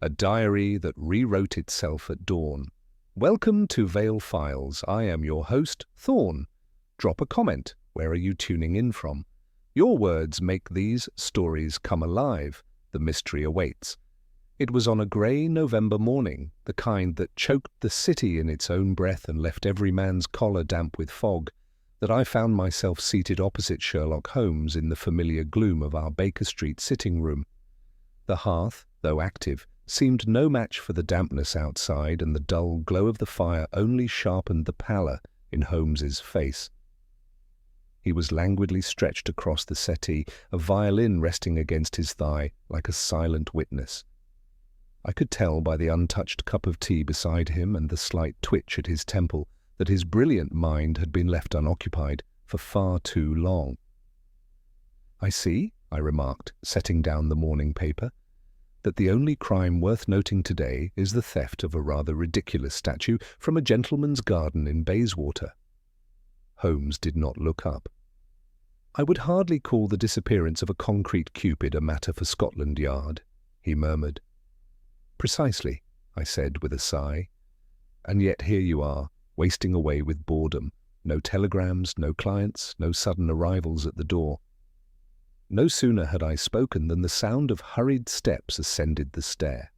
A diary that rewrote itself at dawn. Welcome to Vale Files. I am your host, Thorn. Drop a comment. Where are you tuning in from? Your words make these stories come alive. The mystery awaits. It was on a grey November morning, the kind that choked the city in its own breath and left every man's collar damp with fog, that I found myself seated opposite Sherlock Holmes in the familiar gloom of our Baker Street sitting room. The hearth, though active, seemed no match for the dampness outside, and the dull glow of the fire only sharpened the pallor in Holmes's face. He was languidly stretched across the settee, a violin resting against his thigh like a silent witness. I could tell by the untouched cup of tea beside him and the slight twitch at his temple that his brilliant mind had been left unoccupied for far too long. "I see," I remarked, setting down the morning paper, "that the only crime worth noting today is the theft of a rather ridiculous statue from a gentleman's garden in Bayswater." Holmes did not look up. "I would hardly call the disappearance of a concrete Cupid a matter for Scotland Yard," he murmured. "Precisely," I said with a sigh. "And yet here you are, wasting away with boredom. No telegrams, no clients, no sudden arrivals at the door." No sooner had I spoken than the sound of hurried steps ascended the stair.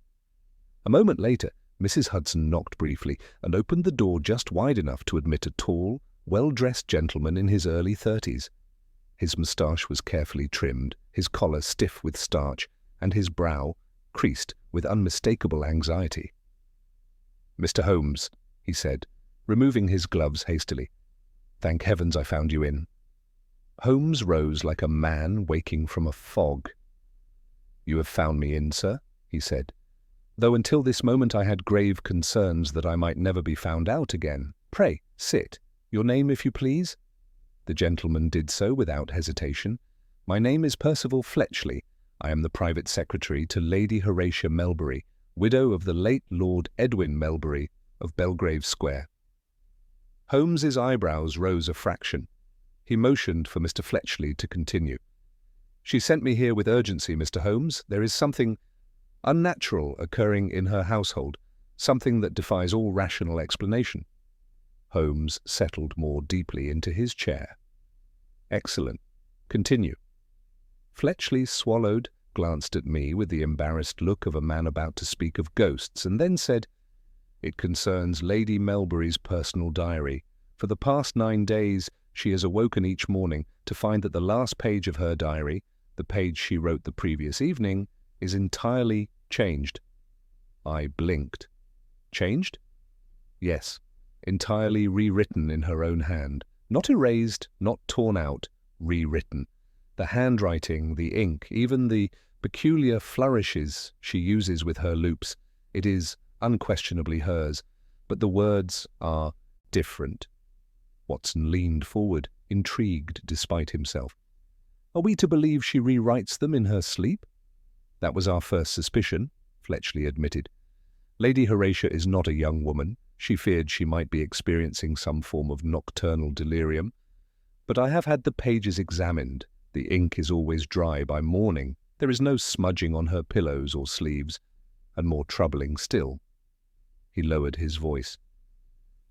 A moment later, Mrs. Hudson knocked briefly and opened the door just wide enough to admit a tall, well-dressed gentleman in his early 30s. His moustache was carefully trimmed, his collar stiff with starch, and his brow creased with unmistakable anxiety. "Mr. Holmes," he said, removing his gloves hastily. "Thank heavens I found you in." Holmes rose like a man waking from a fog. "You have found me in, sir," he said, "though until this moment I had grave concerns that I might never be found out again. Pray, sit. Your name, if you please?" The gentleman did so without hesitation. "My name is Percival Fletchley. I am the private secretary to Lady Horatia Melbury, widow of the late Lord Edwin Melbury of Belgrave Square." Holmes's eyebrows rose a fraction. He motioned for Mr. Fletchley to continue. "She sent me here with urgency, Mr. Holmes. There is something unnatural occurring in her household, something that defies all rational explanation." Holmes settled more deeply into his chair. "Excellent. Continue." Fletchley swallowed, glanced at me with the embarrassed look of a man about to speak of ghosts, and then said, "It concerns Lady Melbury's personal diary. For the past 9 days, she has awoken each morning to find that the last page of her diary, the page she wrote the previous evening, is entirely changed." I blinked. "Changed?" "Yes, entirely rewritten in her own hand. Not erased, not torn out, rewritten. The handwriting, the ink, even the peculiar flourishes she uses with her loops, it is unquestionably hers, but the words are different." Watson leaned forward, intrigued despite himself. "Are we to believe she rewrites them in her sleep?" "That was our first suspicion," Fletchley admitted. "Lady Horatia is not a young woman. She feared she might be experiencing some form of nocturnal delirium. But I have had the pages examined. The ink is always dry by morning. There is no smudging on her pillows or sleeves. And more troubling still," he lowered his voice,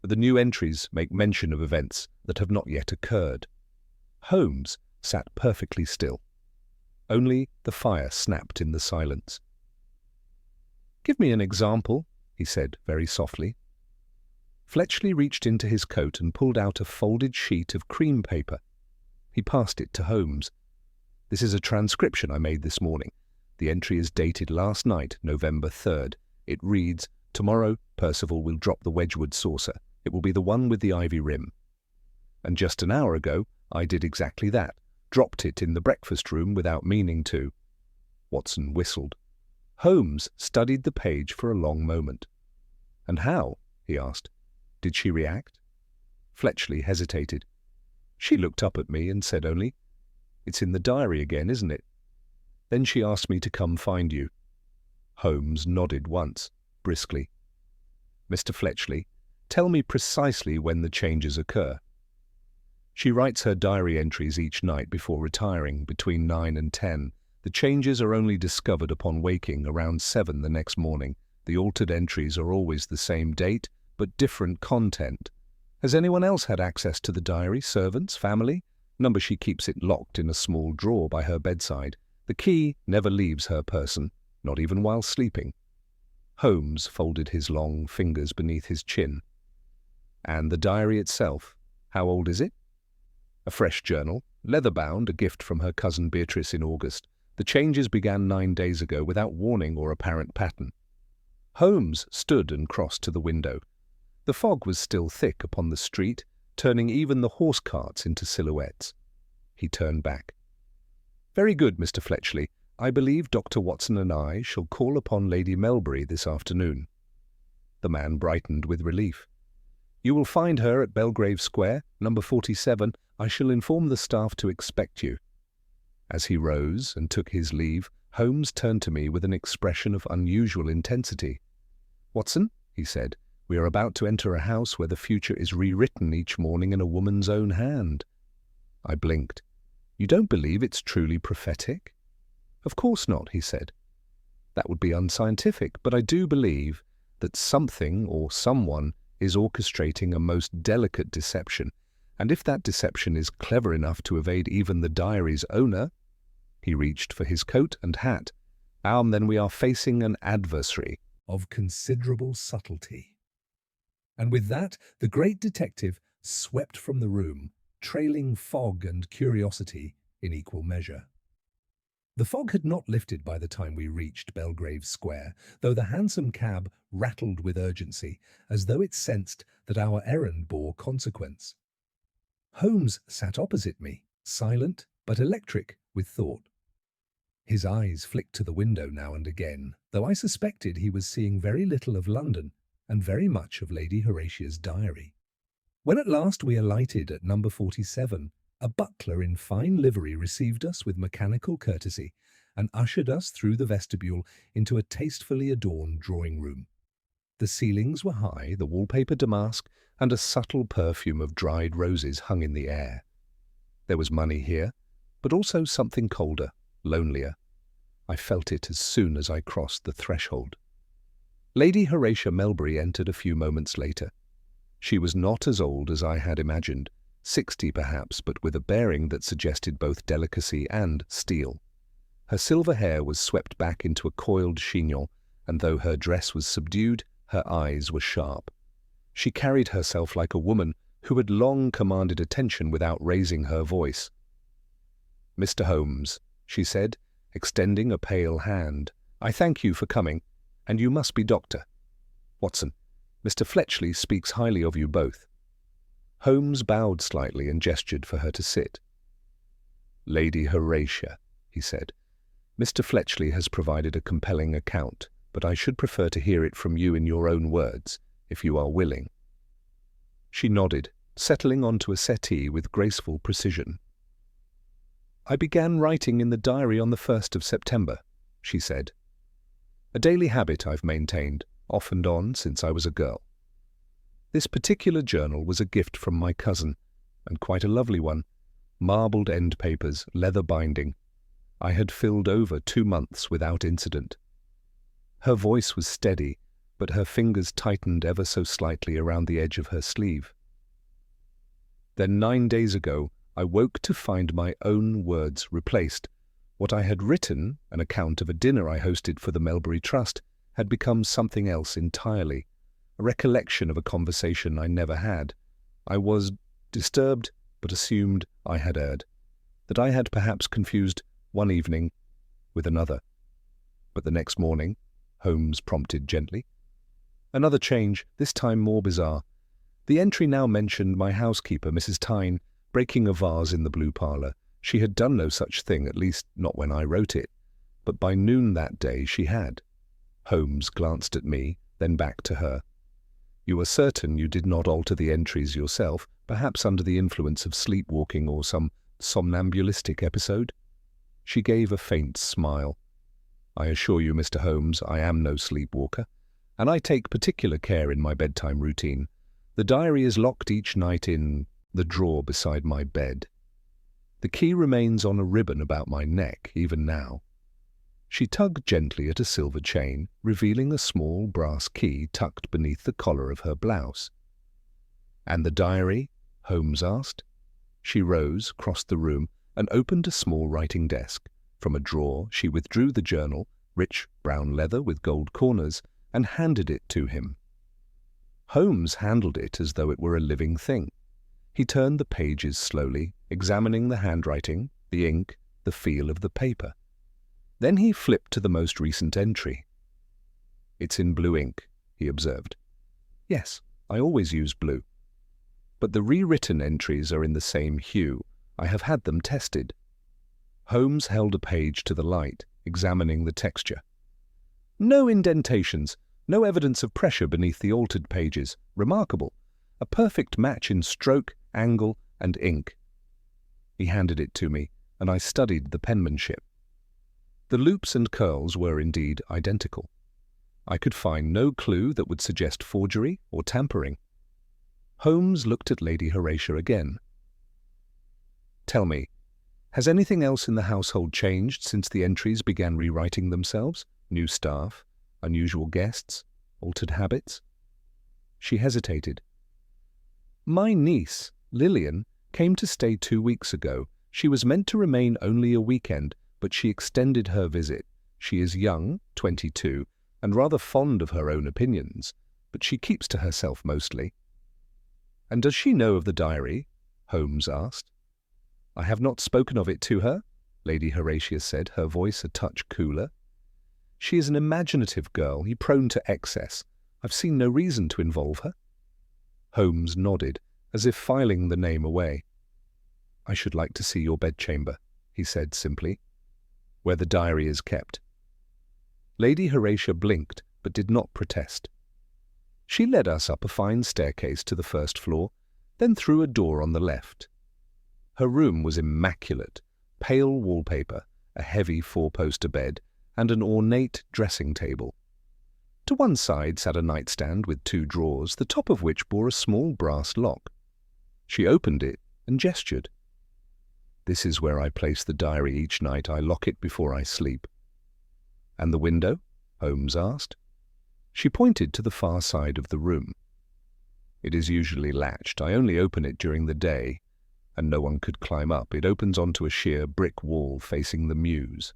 "the new entries make mention of events that have not yet occurred." Holmes sat perfectly still. Only the fire snapped in the silence. "Give me an example," he said very softly. Fletchley reached into his coat and pulled out a folded sheet of cream paper. He passed it to Holmes. "This is a transcription I made this morning. The entry is dated last night, November 3rd. It reads, 'Tomorrow, Percival will drop the Wedgwood saucer. It will be the one with the ivy rim.' And just an hour ago, I did exactly that, dropped it in the breakfast room without meaning to." Watson whistled. Holmes studied the page for a long moment. "And how?" he asked. "Did she react?" Fletchley hesitated. "She looked up at me and said only, 'It's in the diary again, isn't it?' Then she asked me to come find you." Holmes nodded once, briskly. "Mr. Fletchley, tell me precisely when the changes occur." "She writes her diary entries each night before retiring, between 9 and 10. The changes are only discovered upon waking around 7 the next morning. The altered entries are always the same date, but different content. Has anyone else had access to the diary? Servants? Family? Number she keeps it locked in a small drawer by her bedside. The key never leaves her person, not even while sleeping. Holmes folded his long fingers beneath his chin. And the diary itself, how old is it? A fresh journal, leather-bound, a gift from her cousin Beatrice in August. The changes began 9 days ago without warning or apparent pattern. Holmes stood and crossed to the window. The fog was still thick upon the street, turning even the horse carts into silhouettes. He turned back. "Very good, Mr. Fletchley. I believe Dr. Watson and I shall call upon Lady Melbury this afternoon." The man brightened with relief. "You will find her at Belgrave Square, number 47. I shall inform the staff to expect you." As he rose and took his leave, Holmes turned to me with an expression of unusual intensity. "Watson," he said, "we are about to enter a house where the future is rewritten each morning in a woman's own hand." I blinked. "You don't believe it's truly prophetic?" "Of course not," he said. "That would be unscientific, but I do believe that something or someone is orchestrating a most delicate deception, and if that deception is clever enough to evade even the diary's owner—" He reached for his coat and hat. "Then we are facing an adversary of considerable subtlety." And with that, the great detective swept from the room, trailing fog and curiosity in equal measure. The fog had not lifted by the time we reached Belgrave Square, though the hansom cab rattled with urgency, as though it sensed that our errand bore consequence. Holmes sat opposite me, silent but electric with thought. His eyes flicked to the window now and again, though I suspected he was seeing very little of London and very much of Lady Horatia's diary. When at last we alighted at number 47, a butler in fine livery received us with mechanical courtesy and ushered us through the vestibule into a tastefully adorned drawing-room. The ceilings were high, the wallpaper damask, and a subtle perfume of dried roses hung in the air. There was money here, but also something colder, lonelier. I felt it as soon as I crossed the threshold. Lady Horatia Melbury entered a few moments later. She was not as old as I had imagined, 60 perhaps, but with a bearing that suggested both delicacy and steel. Her silver hair was swept back into a coiled chignon, and though her dress was subdued, her eyes were sharp. She carried herself like a woman who had long commanded attention without raising her voice. "Mr. Holmes," she said, extending a pale hand, "I thank you for coming, and you must be Dr. Watson. Mr. Fletchley speaks highly of you both." Holmes bowed slightly and gestured for her to sit. "Lady Horatia," he said, "Mr. Fletchley has provided a compelling account, but I should prefer to hear it from you in your own words, if you are willing." She nodded, settling onto a settee with graceful precision. "I began writing in the diary on the 1st of September, she said. "A daily habit I've maintained, off and on, since I was a girl. This particular journal was a gift from my cousin, and quite a lovely one. Marbled end papers, leather binding. I had filled over 2 months without incident." Her voice was steady, but her fingers tightened ever so slightly around the edge of her sleeve. "Then 9 days ago, I woke to find my own words replaced. What I had written, an account of a dinner I hosted for the Melbury Trust, had become something else entirely, a recollection of a conversation I never had. I was disturbed, but assumed I had erred, that I had perhaps confused one evening with another. But the next morning," Holmes prompted gently. "Another change, this time more bizarre. The entry now mentioned my housekeeper, Mrs. Tyne, breaking a vase in the blue parlour. She had done no such thing, at least not when I wrote it, but by noon that day she had." Holmes glanced at me, then back to her. "You are certain you did not alter the entries yourself, perhaps under the influence of sleepwalking or some somnambulistic episode?" She gave a faint smile. "I assure you, Mr. Holmes, I am no sleepwalker, and I take particular care in my bedtime routine. The diary is locked each night in the drawer beside my bed. The key remains on a ribbon about my neck, even now. She tugged gently at a silver chain, revealing a small brass key tucked beneath the collar of her blouse. "And the diary?" Holmes asked. She rose, crossed the room, and opened a small writing desk. From a drawer she withdrew the journal, rich brown leather with gold corners, and handed it to him. Holmes handled it as though it were a living thing. He turned the pages slowly, examining the handwriting, the ink, the feel of the paper. Then he flipped to the most recent entry. "It's in blue ink," he observed. "Yes, I always use blue. But the rewritten entries are in the same hue. I have had them tested." Holmes held a page to the light, examining the texture. "No indentations, no evidence of pressure beneath the altered pages. Remarkable. A perfect match in stroke, angle, and ink." He handed it to me, and I studied the penmanship. The loops and curls were indeed identical. I could find no clue that would suggest forgery or tampering. Holmes looked at Lady Horatia again. "Tell me, has anything else in the household changed since the entries began rewriting themselves? New staff, unusual guests, altered habits?" She hesitated. "My niece, Lillian, came to stay 2 weeks ago. She was meant to remain only a weekend, but she extended her visit. She is young, 22, and rather fond of her own opinions, but she keeps to herself mostly." "And does she know of the diary?" Holmes asked. "I have not spoken of it to her," Lady Horatia said, her voice a touch cooler. "She is an imaginative girl, prone to excess. I've seen no reason to involve her." Holmes nodded, as if filing the name away. "I should like to see your bedchamber," he said simply, "where the diary is kept." Lady Horatia blinked, but did not protest. She led us up a fine staircase to the first floor, then through a door on the left. Her room was immaculate, pale wallpaper, a heavy four-poster bed, and an ornate dressing table. To one side sat a nightstand with 2 drawers, the top of which bore a small brass lock. She opened it and gestured. "This is where I place the diary each night. I lock it before I sleep." "And the window?" Holmes asked. She pointed to the far side of the room. "It is usually latched. I only open it during the day, and no one could climb up. It opens onto a sheer brick wall facing the mews."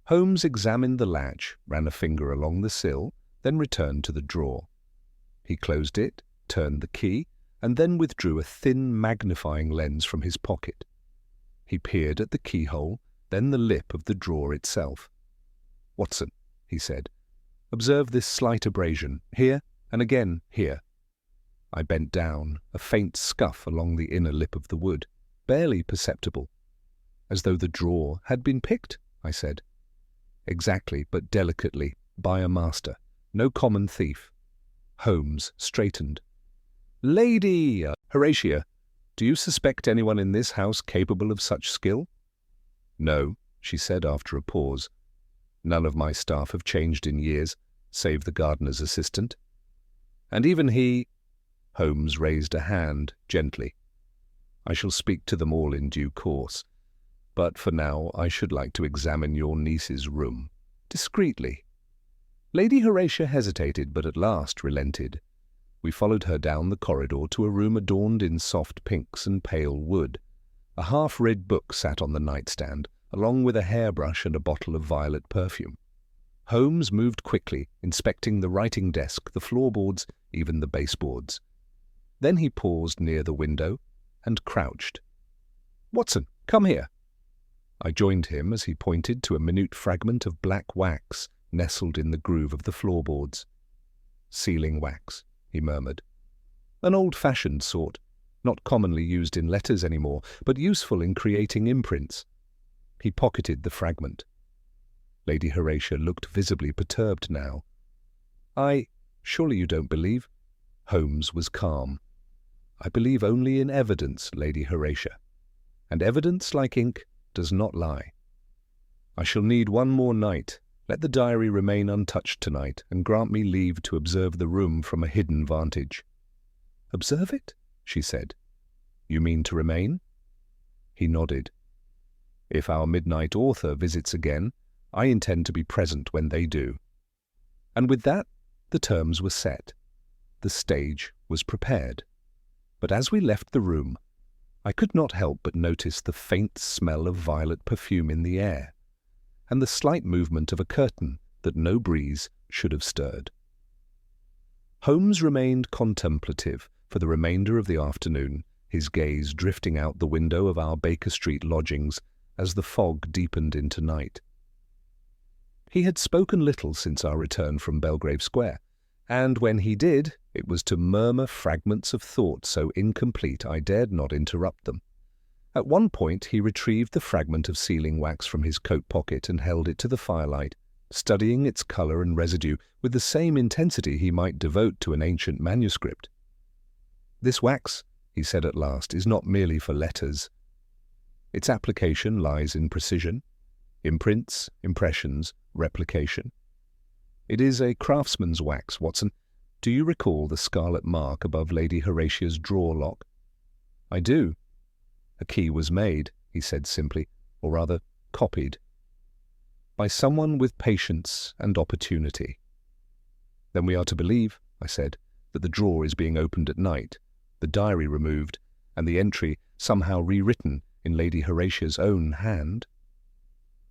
Holmes examined the latch, ran a finger along the sill, then returned to the drawer. He closed it, turned the key, and then withdrew a thin magnifying lens from his pocket. He peered at the keyhole, then the lip of the drawer itself. "Watson," he said, "observe this slight abrasion, here and again here." I bent down, a faint scuff along the inner lip of the wood, barely perceptible. "As though the drawer had been picked," I said. "Exactly, but delicately, by a master. No common thief." Holmes straightened. "Lady Horatia, do you suspect anyone in this house capable of such skill?" "No," she said after a pause. "None of my staff have changed in years, save the gardener's assistant." "And even he—" Holmes raised a hand, gently. "I shall speak to them all in due course. But for now I should like to examine your niece's room, discreetly." Lady Horatia hesitated, but at last relented. We followed her down the corridor to a room adorned in soft pinks and pale wood. A half-read book sat on the nightstand, along with a hairbrush and a bottle of violet perfume. Holmes moved quickly, inspecting the writing desk, the floorboards, even the baseboards. Then he paused near the window and crouched. "Watson, come here." I joined him as he pointed to a minute fragment of black wax nestled in the groove of the floorboards. "Sealing wax," he murmured. "An old-fashioned sort, not commonly used in letters anymore, but useful in creating imprints." He pocketed the fragment. Lady Horatia looked visibly perturbed now. Surely you don't believe?" Holmes was calm. "I believe only in evidence, Lady Horatia. And evidence, like ink, does not lie. I shall need one more night. Let the diary remain untouched tonight, and grant me leave to observe the room from a hidden vantage." "Observe it?" she said. "You mean to remain?" He nodded. "If our midnight author visits again, I intend to be present when they do." And with that, the terms were set. The stage was prepared. But as we left the room, I could not help but notice the faint smell of violet perfume in the air, and the slight movement of a curtain that no breeze should have stirred. Holmes remained contemplative for the remainder of the afternoon, his gaze drifting out the window of our Baker Street lodgings as the fog deepened into night. He had spoken little since our return from Belgrave Square, and when he did, it was to murmur fragments of thought so incomplete I dared not interrupt them. At one point he retrieved the fragment of sealing wax from his coat pocket and held it to the firelight, studying its colour and residue with the same intensity he might devote to an ancient manuscript. "This wax," he said at last, "is not merely for letters. Its application lies in precision, imprints, impressions, replication. It is a craftsman's wax, Watson. Do you recall the scarlet mark above Lady Horatia's drawer lock?" "I do." "A key was made," he said simply, "or rather copied, by someone with patience and opportunity." "Then we are to believe," I said, "that the drawer is being opened at night, the diary removed, and the entry somehow rewritten in Lady Horatia's own hand?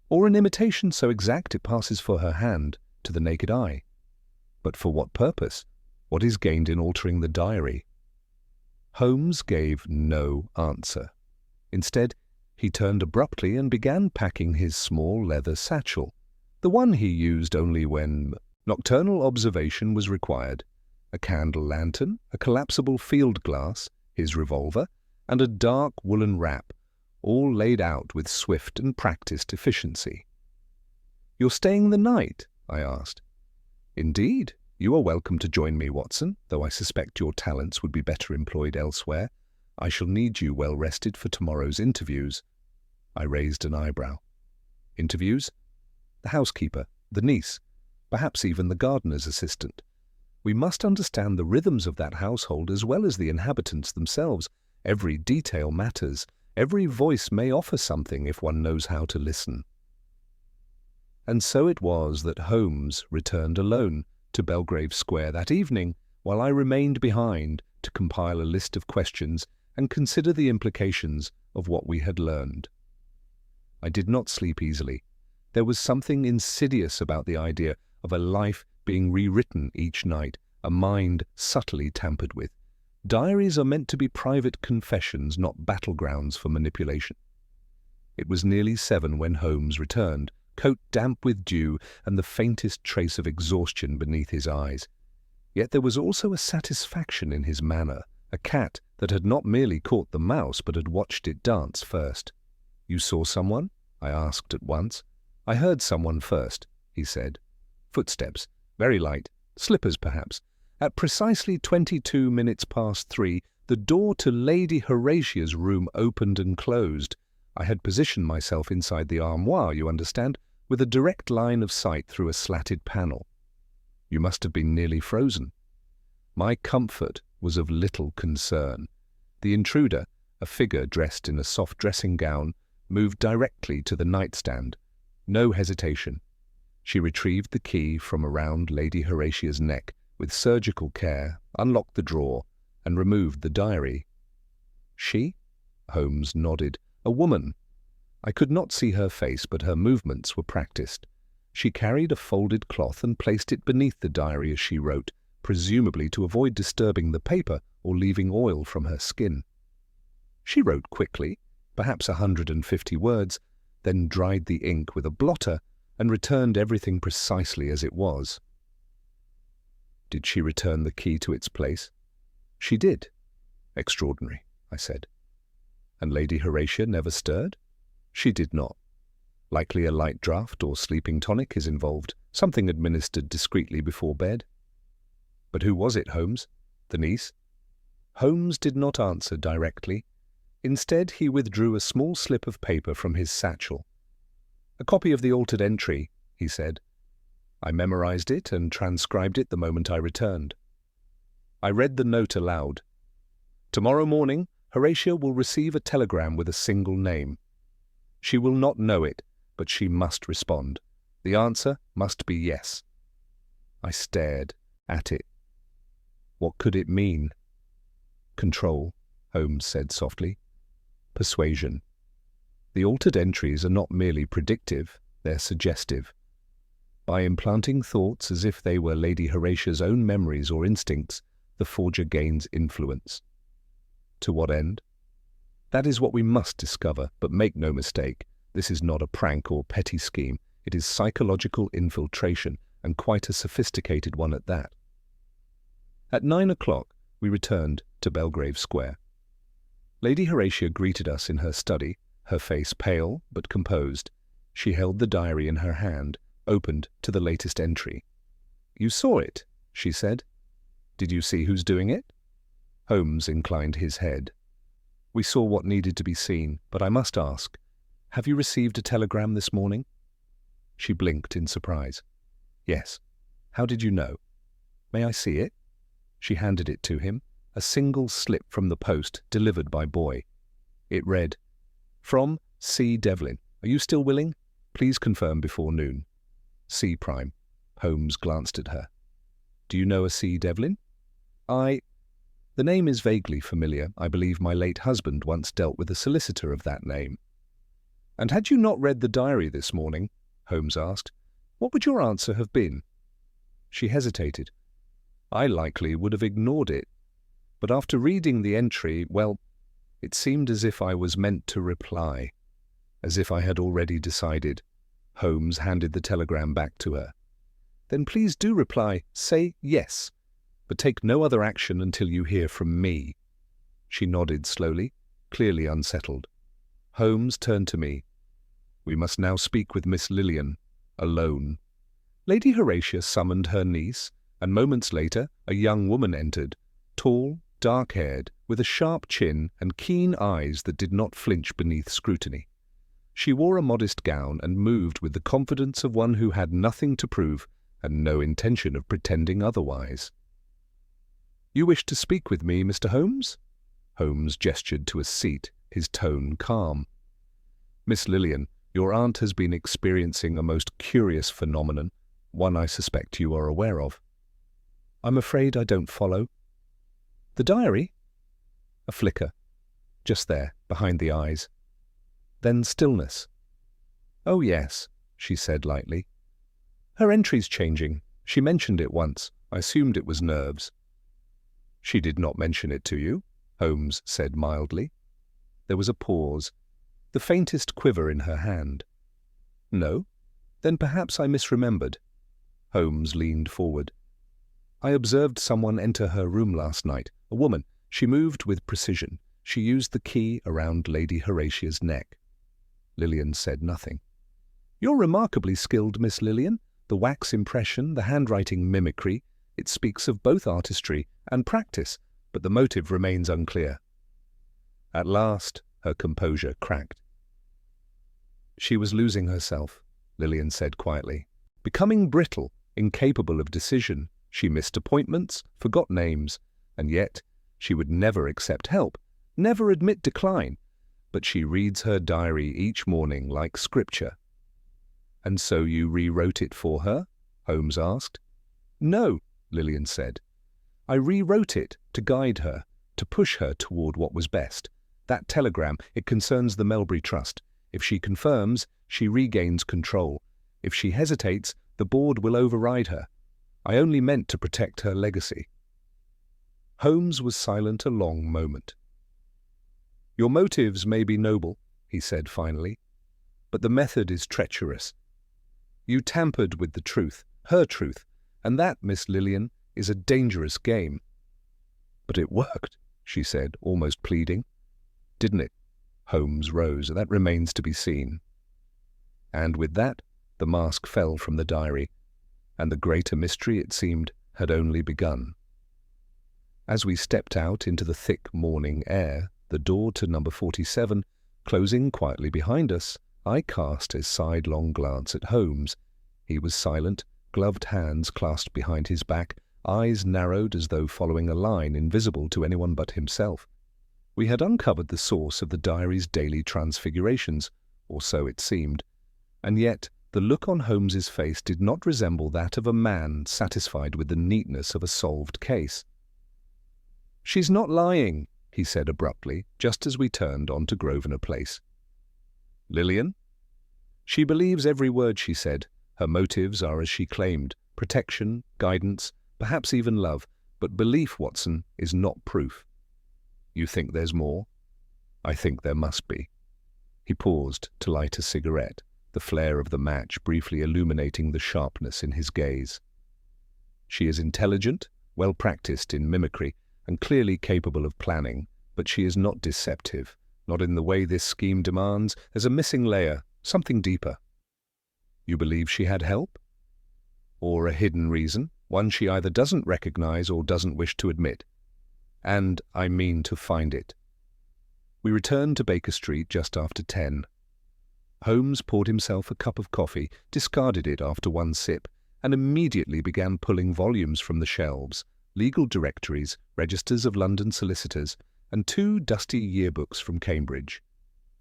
Or an imitation so exact it passes for her hand to the naked eye? But for what purpose? What is gained in altering the diary?" Holmes gave no answer. Instead, he turned abruptly and began packing his small leather satchel, the one he used only when nocturnal observation was required, a candle lantern, a collapsible field glass, his revolver, and a dark woolen wrap, all laid out with swift and practiced efficiency. "You're staying the night?" I asked. "Indeed. You are welcome to join me, Watson, though I suspect your talents would be better employed elsewhere. I shall need you well rested for tomorrow's interviews." I raised an eyebrow. "Interviews?" "The housekeeper, the niece, perhaps even the gardener's assistant. We must understand the rhythms of that household as well as the inhabitants themselves. Every detail matters. Every voice may offer something if one knows how to listen." And so it was that Holmes returned alone to Belgrave Square that evening, while I remained behind to compile a list of questions and consider the implications of what we had learned. I did not sleep easily. There was something insidious about the idea of a life being rewritten each night, a mind subtly tampered with. Diaries are meant to be private confessions, not battlegrounds for manipulation. It was nearly 7 when Holmes returned, coat damp with dew and the faintest trace of exhaustion beneath his eyes. Yet there was also a satisfaction in his manner, a cat that had not merely caught the mouse but had watched it dance first. "You saw someone?" I asked at once. "I heard someone first," he said. "Footsteps, very light, slippers perhaps. At precisely 22 minutes past 3, the door to Lady Horatia's room opened and closed. I had positioned myself inside the armoire, you understand, with a direct line of sight through a slatted panel. You must have been nearly frozen." My comfort was of little concern. The intruder, a figure dressed in a soft dressing gown, moved directly to the nightstand. No hesitation. She retrieved the key from around Lady Horatia's neck with surgical care, unlocked the drawer, and removed the diary. "She?" Holmes nodded. "A woman. I could not see her face, but her movements were practiced. She carried a folded cloth and placed it beneath the diary as she wrote, presumably to avoid disturbing the paper or leaving oil from her skin. She wrote quickly, perhaps 150 words, then dried the ink with a blotter and returned everything precisely as it was." "Did she return the key to its place?" "She did." "Extraordinary," I said. "And Lady Horatia never stirred?" "She did not. Likely a light draught or sleeping tonic is involved, something administered discreetly before bed." "But who was it, Holmes? The niece?" Holmes did not answer directly. Instead, he withdrew a small slip of paper from his satchel. "A copy of the altered entry," he said. I memorized it and transcribed it the moment I returned. I read the note aloud. "Tomorrow morning, Horatia will receive a telegram with a single name. She will not know it, but she must respond. The answer must be yes. I stared at it. What could it mean? Control, Holmes said softly. Persuasion. The altered entries are not merely predictive, they're suggestive. By implanting thoughts as if they were Lady Horatia's own memories or instincts, the forger gains influence. To what end? That is what we must discover, but make no mistake, this is not a prank or petty scheme. It is psychological infiltration, and quite a sophisticated one at that. At 9 o'clock, we returned to Belgrave Square. Lady Horatia greeted us in her study, her face pale but composed. She held the diary in her hand, opened to the latest entry. "You saw it," she said. "Did you see who's doing it?" Holmes inclined his head. "We saw what needed to be seen, but I must ask, have you received a telegram this morning?" She blinked in surprise. "Yes. How did you know?" "May I see it?" She handed it to him, a single slip from the post delivered by boy. It read, "From C. Devlin. Are you still willing? Please confirm before noon. C. Prime." Holmes glanced at her. "Do you know a C. Devlin?" The name is vaguely familiar. I believe my late husband once dealt with a solicitor of that name." "And had you not read the diary this morning?" Holmes asked. "What would your answer have been?" She hesitated. "I likely would have ignored it. But after reading the entry, well, it seemed as if I was meant to reply, as if I had already decided." Holmes handed the telegram back to her. "Then please do reply. Say yes, but take no other action until you hear from me." She nodded slowly, clearly unsettled. Holmes turned to me. "We must now speak with Miss Lillian, alone." Lady Horatia summoned her niece, and moments later a young woman entered, tall, dark-haired, with a sharp chin and keen eyes that did not flinch beneath scrutiny. She wore a modest gown and moved with the confidence of one who had nothing to prove and no intention of pretending otherwise. "You wish to speak with me, Mr. Holmes?" Holmes gestured to a seat, his tone calm. "Miss Lillian, your aunt has been experiencing a most curious phenomenon, one I suspect you are aware of." "I'm afraid I don't follow." "The diary?" A flicker, just there, behind the eyes. Then stillness. "Oh yes," she said lightly. "Her entry's changing. She mentioned it once. I assumed it was nerves." "She did not mention it to you?" Holmes said mildly. There was a pause, the faintest quiver in her hand. "No? Then perhaps I misremembered." Holmes leaned forward. "I observed someone enter her room last night, a woman. She moved with precision. She used the key around Lady Horatia's neck." Lillian said nothing. "You're remarkably skilled, Miss Lillian. The wax impression, the handwriting mimicry, it speaks of both artistry and practice, but the motive remains unclear." At last, her composure cracked. "She was losing herself," Lillian said quietly. "Becoming brittle, incapable of decision. She missed appointments, forgot names, and yet she would never accept help, never admit decline. But she reads her diary each morning like scripture." "And so you rewrote it for her?" Holmes asked. "No," Lillian said. "I rewrote it to guide her, to push her toward what was best. That telegram, it concerns the Melbury Trust. If she confirms, she regains control. If she hesitates, the board will override her. I only meant to protect her legacy." Holmes was silent a long moment. "Your motives may be noble," he said finally, "but the method is treacherous. You tampered with the truth, her truth, and that, Miss Lillian, is a dangerous game." "But it worked," she said, almost pleading. "Didn't it?" Holmes rose. "That remains to be seen." And with that, the mask fell from the diary, and the greater mystery, it seemed, had only begun. As we stepped out into the thick morning air, the door to number 47 closing quietly behind us, I cast a sidelong glance at Holmes. He was silent, gloved hands clasped behind his back, eyes narrowed as though following a line invisible to anyone but himself. We had uncovered the source of the diary's daily transfigurations, or so it seemed, and yet The look on Holmes's face did not resemble that of a man satisfied with the neatness of a solved case. "She's not lying," he said abruptly, just as we turned onto Grosvenor Place. "Lillian?" "She believes every word she said. Her motives are as she claimed, protection, guidance, perhaps even love. But belief, Watson, is not proof." "You think there's more?" "I think there must be." He paused to light a cigarette, the flare of the match briefly illuminating the sharpness in his gaze. "She is intelligent, well practiced in mimicry, and clearly capable of planning, but she is not deceptive, not in the way this scheme demands. There's a missing layer, something deeper." "You believe she had help?" "Or a hidden reason, one she either doesn't recognize or doesn't wish to admit. And I mean to find it." We returned to Baker Street just after 10. Holmes poured himself a cup of coffee, discarded it after one sip, and immediately began pulling volumes from the shelves, legal directories, registers of London solicitors, and 2 dusty yearbooks from Cambridge.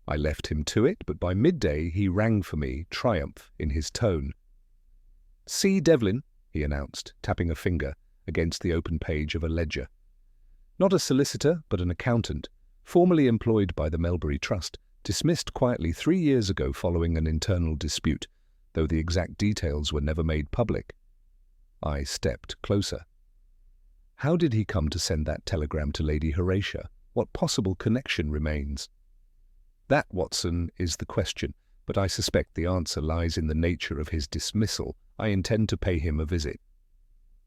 I left him to it, but by midday he rang for me, triumph in his tone. "See Devlin," he announced, tapping a finger against the open page of a ledger. Not a solicitor, but an accountant, formerly employed by the Melbury Trust, dismissed quietly 3 years ago following an internal dispute, though the exact details were never made public. I stepped closer. How did he come to send that telegram to Lady Horatia? What possible connection remains? That, Watson, is the question, but I suspect the answer lies in the nature of his dismissal. I intend to pay him a visit.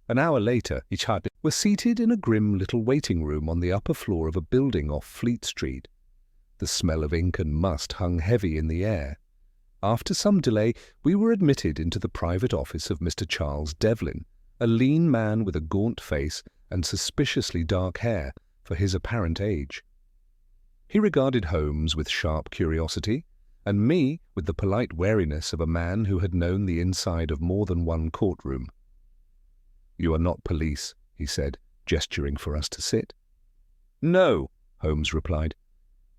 An hour later, each were seated in a grim little waiting room on the upper floor of a building off Fleet Street. The smell of ink and must hung heavy in the air. After some delay, we were admitted into the private office of Mr. Charles Devlin, a lean man with a gaunt face and suspiciously dark hair for his apparent age. He regarded Holmes with sharp curiosity, and me with the polite wariness of a man who had known the inside of more than one courtroom. "You are not police," he said, gesturing for us to sit. "No," Holmes replied.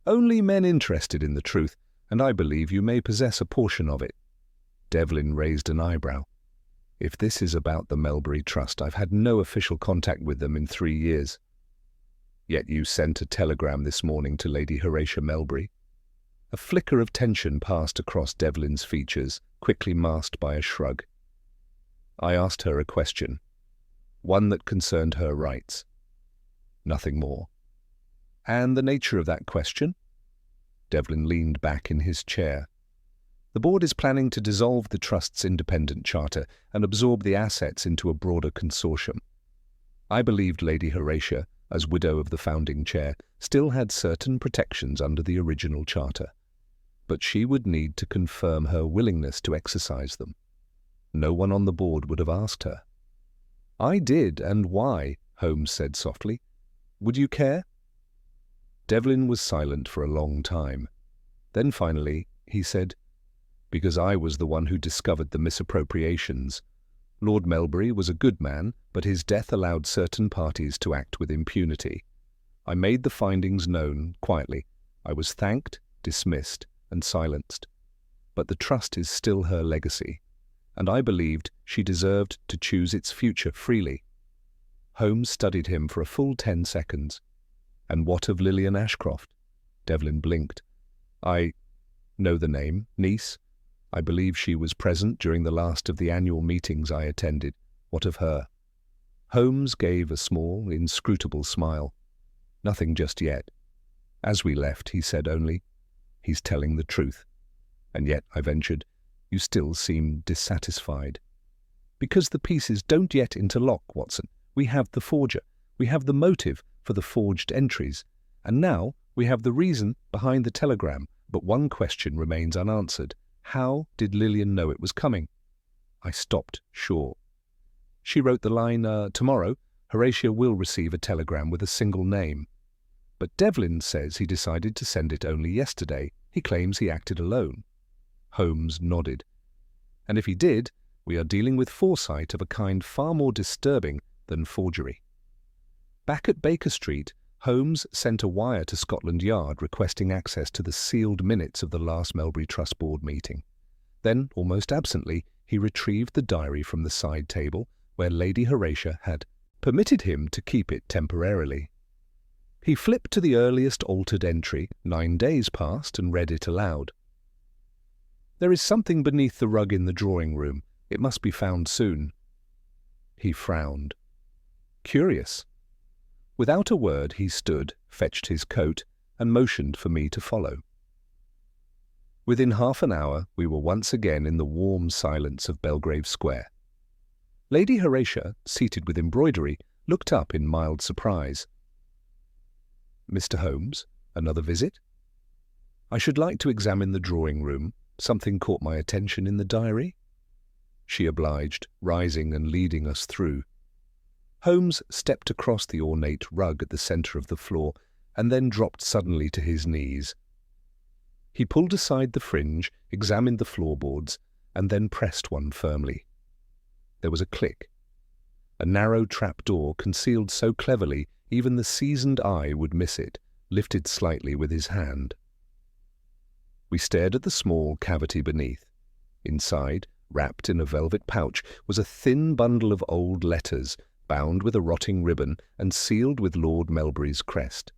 "Only men interested in the truth, and I believe you may possess a portion of it." Devlin raised an eyebrow. "If this is about the Melbury Trust, I've had no official contact with them in 3 years." "Yet you sent a telegram this morning to Lady Horatia Melbury." A flicker of tension passed across Devlin's features, quickly masked by a shrug. "I asked her a question, one that concerned her rights. Nothing more." "And the nature of that question?" Devlin leaned back in his chair. "The board is planning to dissolve the Trust's independent charter and absorb the assets into a broader consortium. I believed Lady Horatia, as widow of the founding chair, still had certain protections under the original charter, but she would need to confirm her willingness to exercise them. No one on the board would have asked her." "I did, and why?" Holmes said softly. "Would you care?" Devlin was silent for a long time. Then finally he said, "Because I was the one who discovered the misappropriations. Lord Melbury was a good man, but his death allowed certain parties to act with impunity. I made the findings known quietly. I was thanked, dismissed, and silenced. But the trust is still her legacy, and I believed she deserved to choose its future freely." Holmes studied him for a full 10 seconds. "And what of Lillian Ashcroft?" Devlin blinked. "I know the name, niece. I believe she was present during the last of the annual meetings I attended. What of her?" Holmes gave a small, inscrutable smile. "Nothing just yet. As we left, he said only, 'He's telling the truth.' And yet," I ventured, "you still seem dissatisfied." "Because the pieces don't yet interlock, Watson. We have the forger. We have the motive for the forged entries. And now we have the reason behind the telegram. But one question remains unanswered. How did Lillian know it was coming?" I stopped short. "She wrote the line, 'Tomorrow, Horatia will receive a telegram with a single name.' But Devlin says he decided to send it only yesterday. He claims he acted alone." Holmes nodded. "And if he did, we are dealing with foresight of a kind far more disturbing than forgery." Back at Baker Street, Holmes sent a wire to Scotland Yard requesting access to the sealed minutes of the last Melbury Trust Board meeting. Then, almost absently, he retrieved the diary from the side table where Lady Horatia had permitted him to keep it temporarily. He flipped to the earliest altered entry, 9 days past, and read it aloud. "There is something beneath the rug in the drawing room. It must be found soon." He frowned. Curious. Without a word, he stood, fetched his coat, and motioned for me to follow. Within half an hour, we were once again in the warm silence of Belgrave Square. Lady Horatia, seated with embroidery, looked up in mild surprise. "Mr. Holmes, another visit?" "I should like to examine the drawing room. Something caught my attention in the diary." She obliged, rising and leading us through. Holmes stepped across the ornate rug at the centre of the floor and then dropped suddenly to his knees. He pulled aside the fringe, examined the floorboards, and then pressed one firmly. There was a click. A narrow trap-door, concealed so cleverly even the seasoned eye would miss it, lifted slightly with his hand. We stared at the small cavity beneath. Inside, wrapped in a velvet pouch, was a thin bundle of old letters, bound with a rotting ribbon and sealed with Lord Melbury's crest.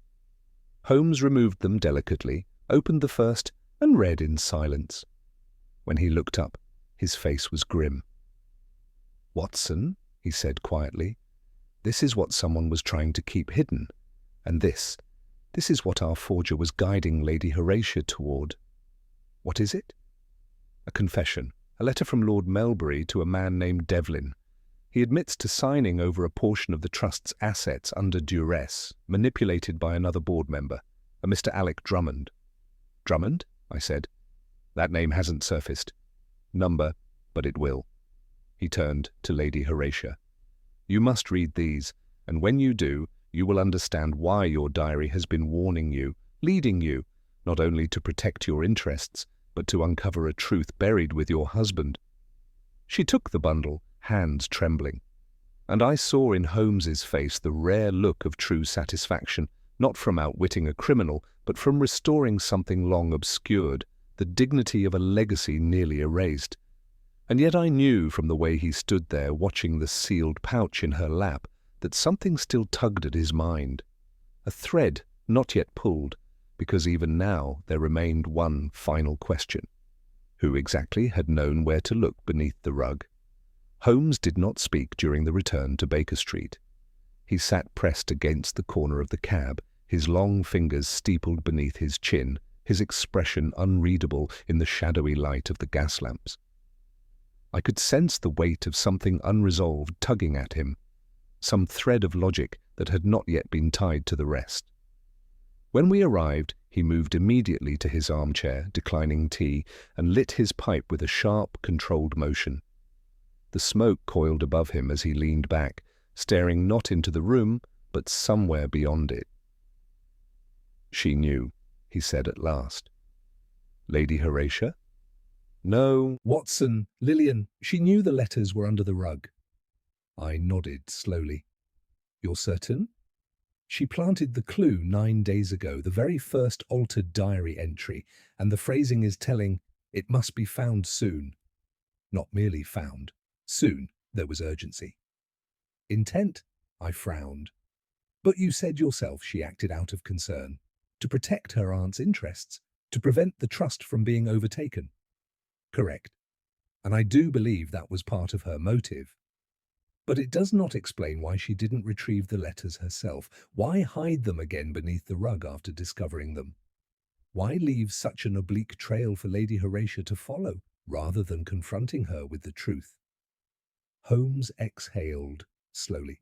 Holmes removed them delicately, opened the first, and read in silence. When he looked up, his face was grim. "Watson," he said quietly, "this is what someone was trying to keep hidden, and this is what our forger was guiding Lady Horatia toward. What is it?" "A confession, a letter from Lord Melbury to a man named Devlin. He admits to signing over a portion of the Trust's assets under duress, manipulated by another board member, a Mr. Alec Drummond." "Drummond?" I said. "That name hasn't surfaced. Number, but it will." He turned to Lady Horatia. "You must read these, and when you do, you will understand why your diary has been warning you, leading you, not only to protect your interests, but to uncover a truth buried with your husband." She took the bundle, hands trembling, and I saw in Holmes's face the rare look of true satisfaction, not from outwitting a criminal, but from restoring something long obscured, the dignity of a legacy nearly erased. And yet I knew from the way he stood there watching the sealed pouch in her lap that something still tugged at his mind, a thread not yet pulled, because even now there remained one final question. Who exactly had known where to look beneath the rug? Holmes did not speak during the return to Baker Street. He sat pressed against the corner of the cab, his long fingers steepled beneath his chin, his expression unreadable in the shadowy light of the gas lamps. I could sense the weight of something unresolved tugging at him, some thread of logic that had not yet been tied to the rest. When we arrived, he moved immediately to his armchair, declining tea, and lit his pipe with a sharp, controlled motion. The smoke coiled above him as he leaned back, staring not into the room, but somewhere beyond it. "She knew," he said at last. "Lady Horatia?" "No, Watson, Lillian, she knew the letters were under the rug." I nodded slowly. "You're certain?" "She planted the clue 9 days ago, the very first altered diary entry, and the phrasing is telling, 'It must be found soon.' Not merely found. Soon. There was urgency." "Intent?" I frowned. "But you said yourself she acted out of concern, to protect her aunt's interests, to prevent the trust from being overtaken." "Correct. And I do believe that was part of her motive. But it does not explain why she didn't retrieve the letters herself. Why hide them again beneath the rug after discovering them? Why leave such an oblique trail for Lady Horatia to follow, rather than confronting her with the truth?" Holmes exhaled slowly.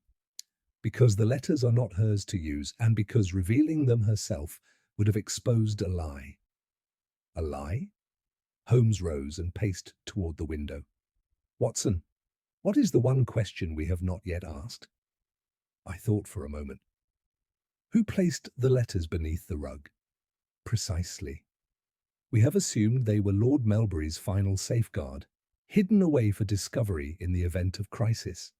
"Because the letters are not hers to use, and because revealing them herself would have exposed a lie." "A lie?" Holmes rose and paced toward the window. "Watson, what is the one question we have not yet asked?" I thought for a moment. "Who placed the letters beneath the rug?" "Precisely. We have assumed they were Lord Melbury's final safeguard, hidden away for discovery in the event of crisis.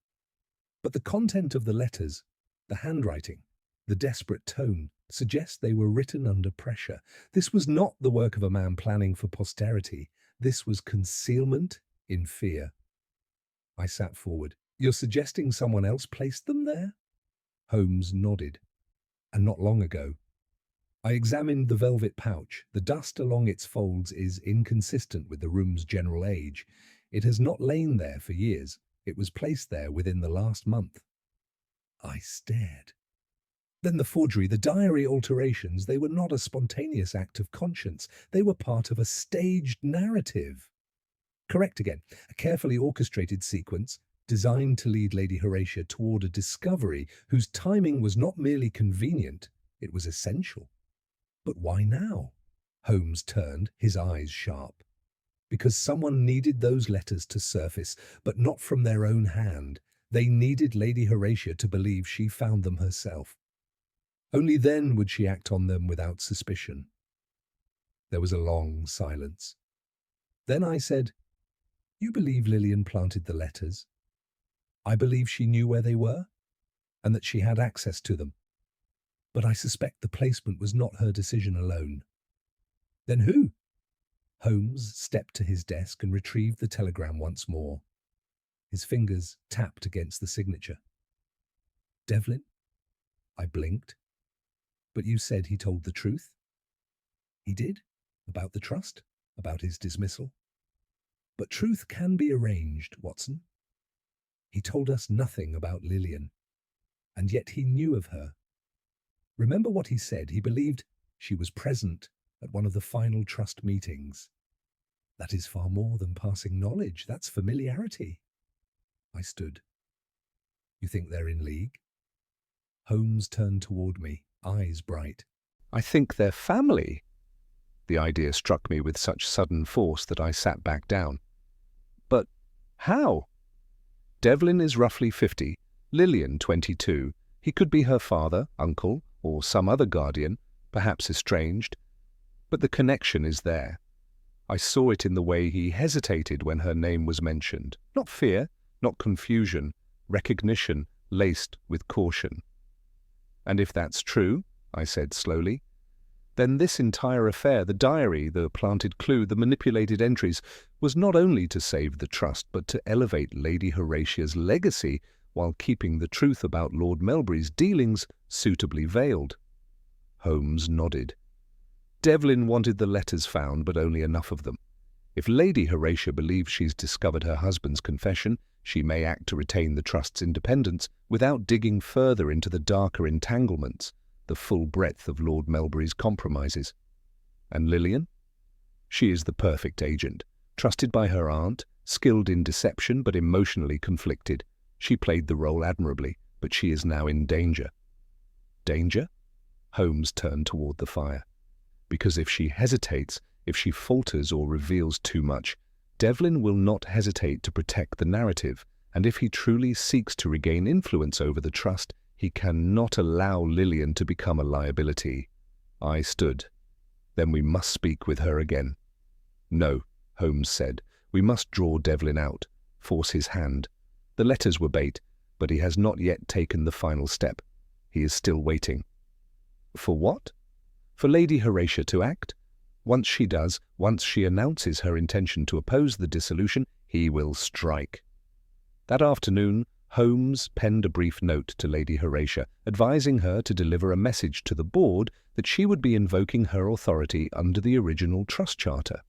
But the content of the letters, the handwriting, the desperate tone, suggest they were written under pressure. This was not the work of a man planning for posterity. This was concealment in fear. I sat forward. You're suggesting someone else placed them there? Holmes nodded. And not long ago. I examined the velvet pouch. The dust along its folds is inconsistent with the room's general age. It has not lain there for years. It was placed there within the last month. I stared. Then the forgery, the diary alterations, they were not a spontaneous act of conscience. They were part of a staged narrative. Correct again. A carefully orchestrated sequence designed to lead Lady Horatia toward a discovery whose timing was not merely convenient, it was essential. But why now? Holmes turned, his eyes sharp. Because someone needed those letters to surface, but not from their own hand. They needed Lady Horatia to believe she found them herself. Only then would she act on them without suspicion. There was a long silence. Then I said, "You believe Lillian planted the letters?" "I believe she knew where they were, and that she had access to them. But I suspect the placement was not her decision alone." "Then who?" Holmes stepped to his desk and retrieved the telegram once more. His fingers tapped against the signature. "Devlin?" I blinked. "But you said he told the truth?" "He did, about the trust, about his dismissal. But truth can be arranged, Watson. He told us nothing about Lillian, and yet he knew of her. Remember what he said. He believed she was present at one of the final trust meetings. That is far more than passing knowledge. That's familiarity." I stood. "You think they're in league?" Holmes turned toward me, eyes bright. "I think they're family." The idea struck me with such sudden force that I sat back down. "But how?" "Devlin is roughly 50, Lillian 22. He could be her father, uncle, or some other guardian, perhaps estranged. But the connection is there. I saw it in the way he hesitated when her name was mentioned. Not fear, not confusion, recognition laced with caution. And if that's true," I said slowly, "then this entire affair, the diary, the planted clue, the manipulated entries, was not only to save the trust, but to elevate Lady Horatia's legacy while keeping the truth about Lord Melbury's dealings suitably veiled." Holmes nodded. "Devlin wanted the letters found, but only enough of them. If Lady Horatia believes she's discovered her husband's confession, she may act to retain the trust's independence without digging further into the darker entanglements, the full breadth of Lord Melbury's compromises. And Lillian? She is the perfect agent, trusted by her aunt, skilled in deception but emotionally conflicted. She played the role admirably, but she is now in danger." "Danger?" Holmes turned toward the fire. "Because if she hesitates, if she falters or reveals too much, Devlin will not hesitate to protect the narrative, and if he truly seeks to regain influence over the trust, he cannot allow Lillian to become a liability." I stood. "Then we must speak with her again." "No," Holmes said. "We must draw Devlin out, force his hand. The letters were bait, but he has not yet taken the final step. He is still waiting." "For what?" "For Lady Horatia to act. Once she does, once she announces her intention to oppose the dissolution, he will strike." That afternoon, Holmes penned a brief note to Lady Horatia, advising her to deliver a message to the board that she would be invoking her authority under the original trust charter.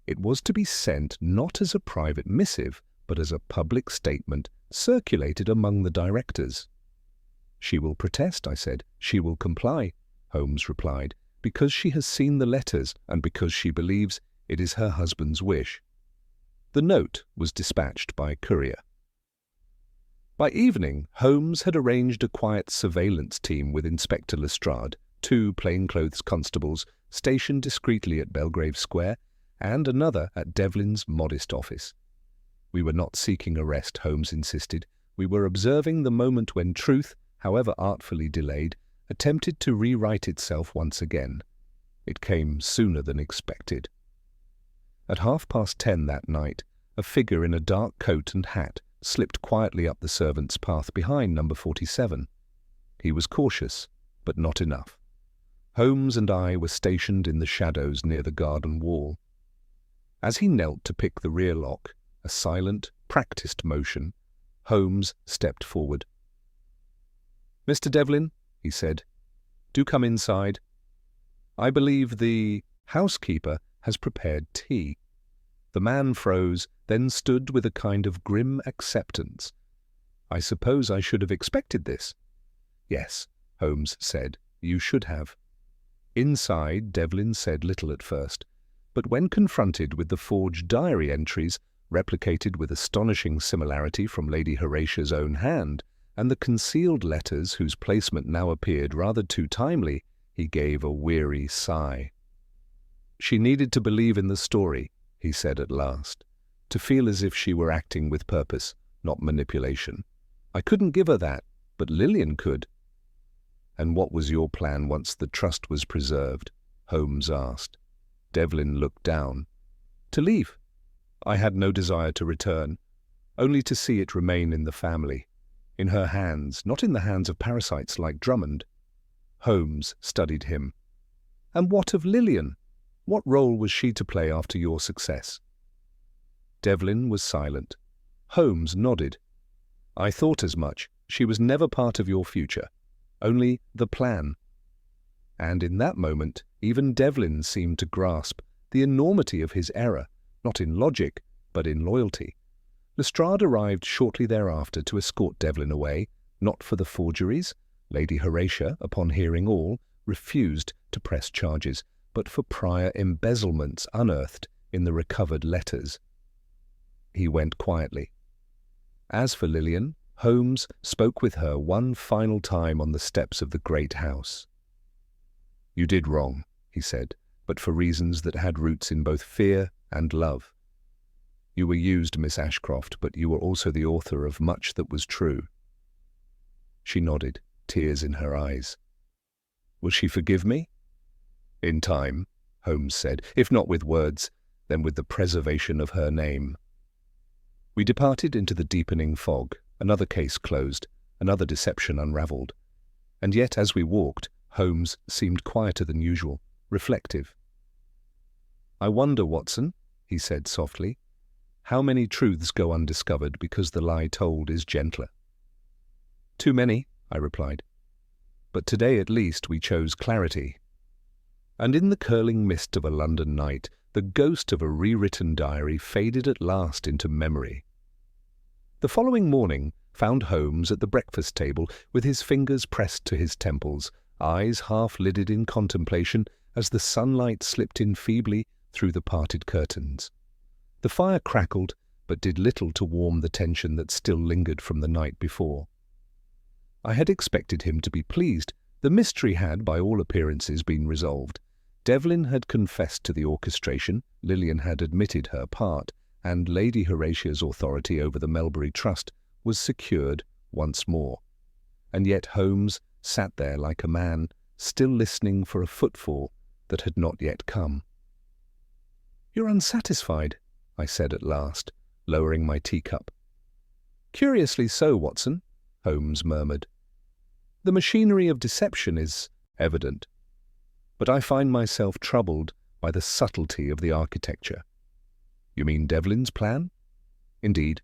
It was to be sent not as a private missive, but as a public statement circulated among the directors. "She will protest," I said. "She will comply," Holmes replied, "because she has seen the letters and because she believes it is her husband's wish." The note was dispatched by courier. By evening, Holmes had arranged a quiet surveillance team with Inspector Lestrade, 2 plainclothes constables stationed discreetly at Belgrave Square, and another at Devlin's modest office. We were not seeking arrest, Holmes insisted. We were observing the moment when truth, however artfully delayed, attempted to rewrite itself once again. It came sooner than expected. At 10:30 that night, a figure in a dark coat and hat slipped quietly up the servants' path behind number 47. He was cautious, but not enough. Holmes and I were stationed in the shadows near the garden wall. As he knelt to pick the rear lock, a silent, practiced motion, Holmes stepped forward. "Mr. Devlin," he said, "do come inside. I believe the housekeeper has prepared tea." The man froze, then stood with a kind of grim acceptance. "I suppose I should have expected this." "Yes," Holmes said, "you should have." Inside, Devlin said little at first, but when confronted with the forged diary entries, replicated with astonishing similarity from Lady Horatia's own hand, and the concealed letters whose placement now appeared rather too timely, he gave a weary sigh. "She needed to believe in the story," he said at last, "to feel as if she were acting with purpose, not manipulation. I couldn't give her that, but Lillian could." "And what was your plan once the trust was preserved?" Holmes asked. Devlin looked down. "To leave. I had no desire to return, only to see it remain in the family, in her hands, not in the hands of parasites like Drummond." Holmes studied him. "And what of Lillian? What role was she to play after your success?" Devlin was silent. Holmes nodded. "I thought as much. She was never part of your future, only the plan." And in that moment, even Devlin seemed to grasp the enormity of his error, not in logic, but in loyalty. Lestrade arrived shortly thereafter to escort Devlin away, not for the forgeries. Lady Horatia, upon hearing all, refused to press charges, but for prior embezzlements unearthed in the recovered letters. He went quietly. As for Lillian, Holmes spoke with her one final time on the steps of the great house. "You did wrong," he said, "but for reasons that had roots in both fear and love. You were used, Miss Ashcroft, but you were also the author of much that was true." She nodded, tears in her eyes. "Will she forgive me?" "In time," Holmes said, "if not with words, then with the preservation of her name." We departed into the deepening fog, another case closed, another deception unravelled. And yet, as we walked, Holmes seemed quieter than usual, reflective. "I wonder, Watson," he said softly, "how many truths go undiscovered because the lie told is gentler?" "Too many," I replied. "But today at least we chose clarity." And in the curling mist of a London night, the ghost of a rewritten diary faded at last into memory. The following morning found Holmes at the breakfast table with his fingers pressed to his temples, eyes half-lidded in contemplation as the sunlight slipped in feebly through the parted curtains. The fire crackled, but did little to warm the tension that still lingered from the night before. I had expected him to be pleased. The mystery had, by all appearances, been resolved. Devlin had confessed to the orchestration, Lillian had admitted her part, and Lady Horatia's authority over the Melbury Trust was secured once more. And yet Holmes sat there like a man, still listening for a footfall that had not yet come. "You're unsatisfied," I said at last, lowering my teacup. "Curiously so, Watson," Holmes murmured. "The machinery of deception is evident, but I find myself troubled by the subtlety of the architecture." "You mean Devlin's plan?" "Indeed.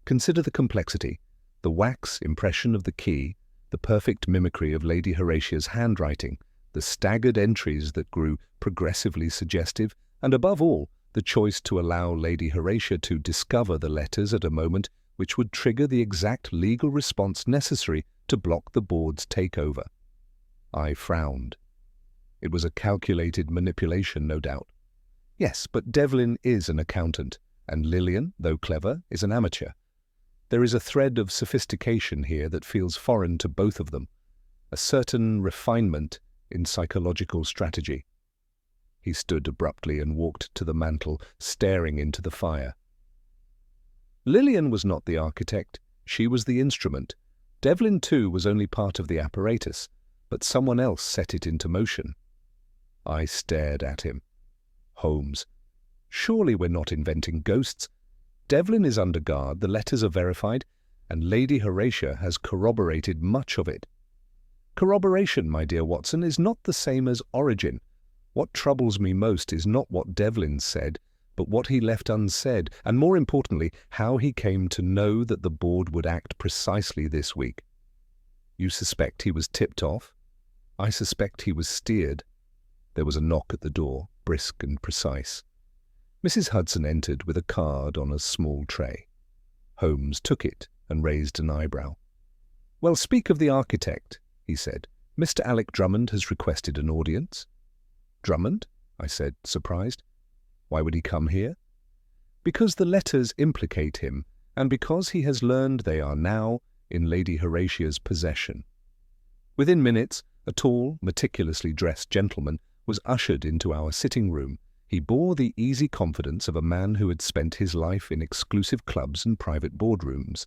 Consider the complexity, the wax impression of the key, the perfect mimicry of Lady Horatia's handwriting, the staggered entries that grew progressively suggestive, and above all, the choice to allow Lady Horatia to discover the letters at a moment which would trigger the exact legal response necessary to block the board's takeover." I frowned. It was a calculated manipulation, no doubt. Yes, but Devlin is an accountant, and Lillian, though clever, is an amateur. There is a thread of sophistication here that feels foreign to both of them, a certain refinement in psychological strategy. He stood abruptly and walked to the mantel, staring into the fire. Lillian was not the architect, she was the instrument. Devlin, too, was only part of the apparatus, but someone else set it into motion. I stared at him. Holmes, surely we're not inventing ghosts. Devlin is under guard, the letters are verified, and Lady Horatia has corroborated much of it. Corroboration, my dear Watson, is not the same as origin. What troubles me most is not what Devlin said, but what he left unsaid, and more importantly, how he came to know that the board would act precisely this week. You suspect he was tipped off? I suspect he was steered. There was a knock at the door, brisk and precise. Mrs. Hudson entered with a card on a small tray. Holmes took it and raised an eyebrow. "Well, speak of the architect," he said. "Mr. Alec Drummond has requested an audience." "Drummond?" I said, surprised. "Why would he come here?" "Because the letters implicate him, and because he has learned they are now in Lady Horatia's possession." Within minutes, a tall, meticulously dressed gentleman was ushered into our sitting room. He bore the easy confidence of a man who had spent his life in exclusive clubs and private boardrooms.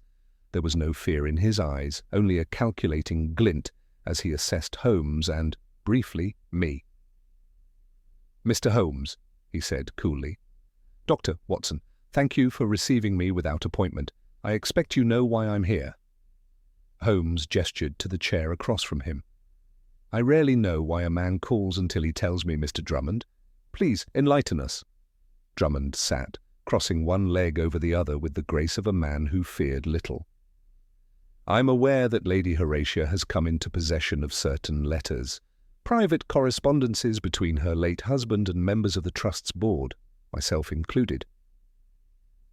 There was no fear in his eyes, only a calculating glint as he assessed Holmes and, briefly, me. "Mr. Holmes," he said coolly. "Dr. Watson, thank you for receiving me without appointment. I expect you know why I'm here." Holmes gestured to the chair across from him. "I rarely know why a man calls until he tells me, Mr. Drummond. Please enlighten us." Drummond sat, crossing one leg over the other with the grace of a man who feared little. "I'm aware that Lady Horatia has come into possession of certain letters, private correspondences between her late husband and members of the Trust's board, myself included."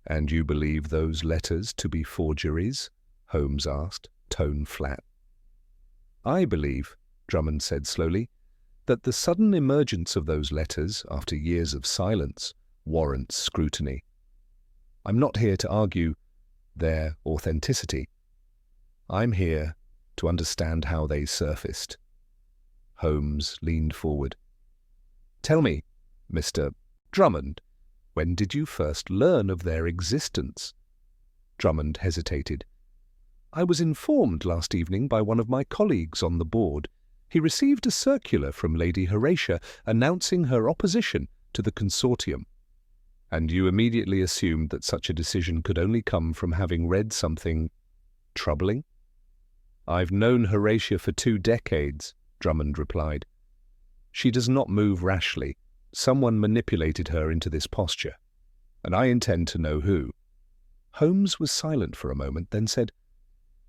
"And you believe those letters to be forgeries?" Holmes asked, tone flat. "I believe," Drummond said slowly, "that the sudden emergence of those letters, after years of silence, warrants scrutiny. I'm not here to argue their authenticity. I'm here to understand how they surfaced." Holmes leaned forward. "Tell me, Mr. Drummond, when did you first learn of their existence?" Drummond hesitated. "I was informed last evening by one of my colleagues on the board. He received a circular from Lady Horatia announcing her opposition to the consortium." "And you immediately assumed that such a decision could only come from having read something troubling?" "I've known Horatia for 2 decades, Drummond replied. "She does not move rashly. Someone manipulated her into this posture, and I intend to know who." Holmes was silent for a moment, then said,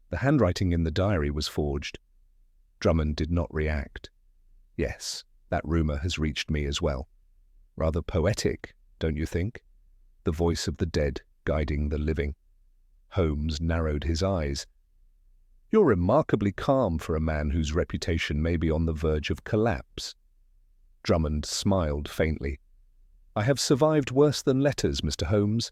"The handwriting in the diary was forged." Drummond did not react. "Yes, that rumour has reached me as well. Rather poetic, don't you think? The voice of the dead guiding the living." Holmes narrowed his eyes. "You're remarkably calm for a man whose reputation may be on the verge of collapse." Drummond smiled faintly. "I have survived worse than letters, Mr. Holmes.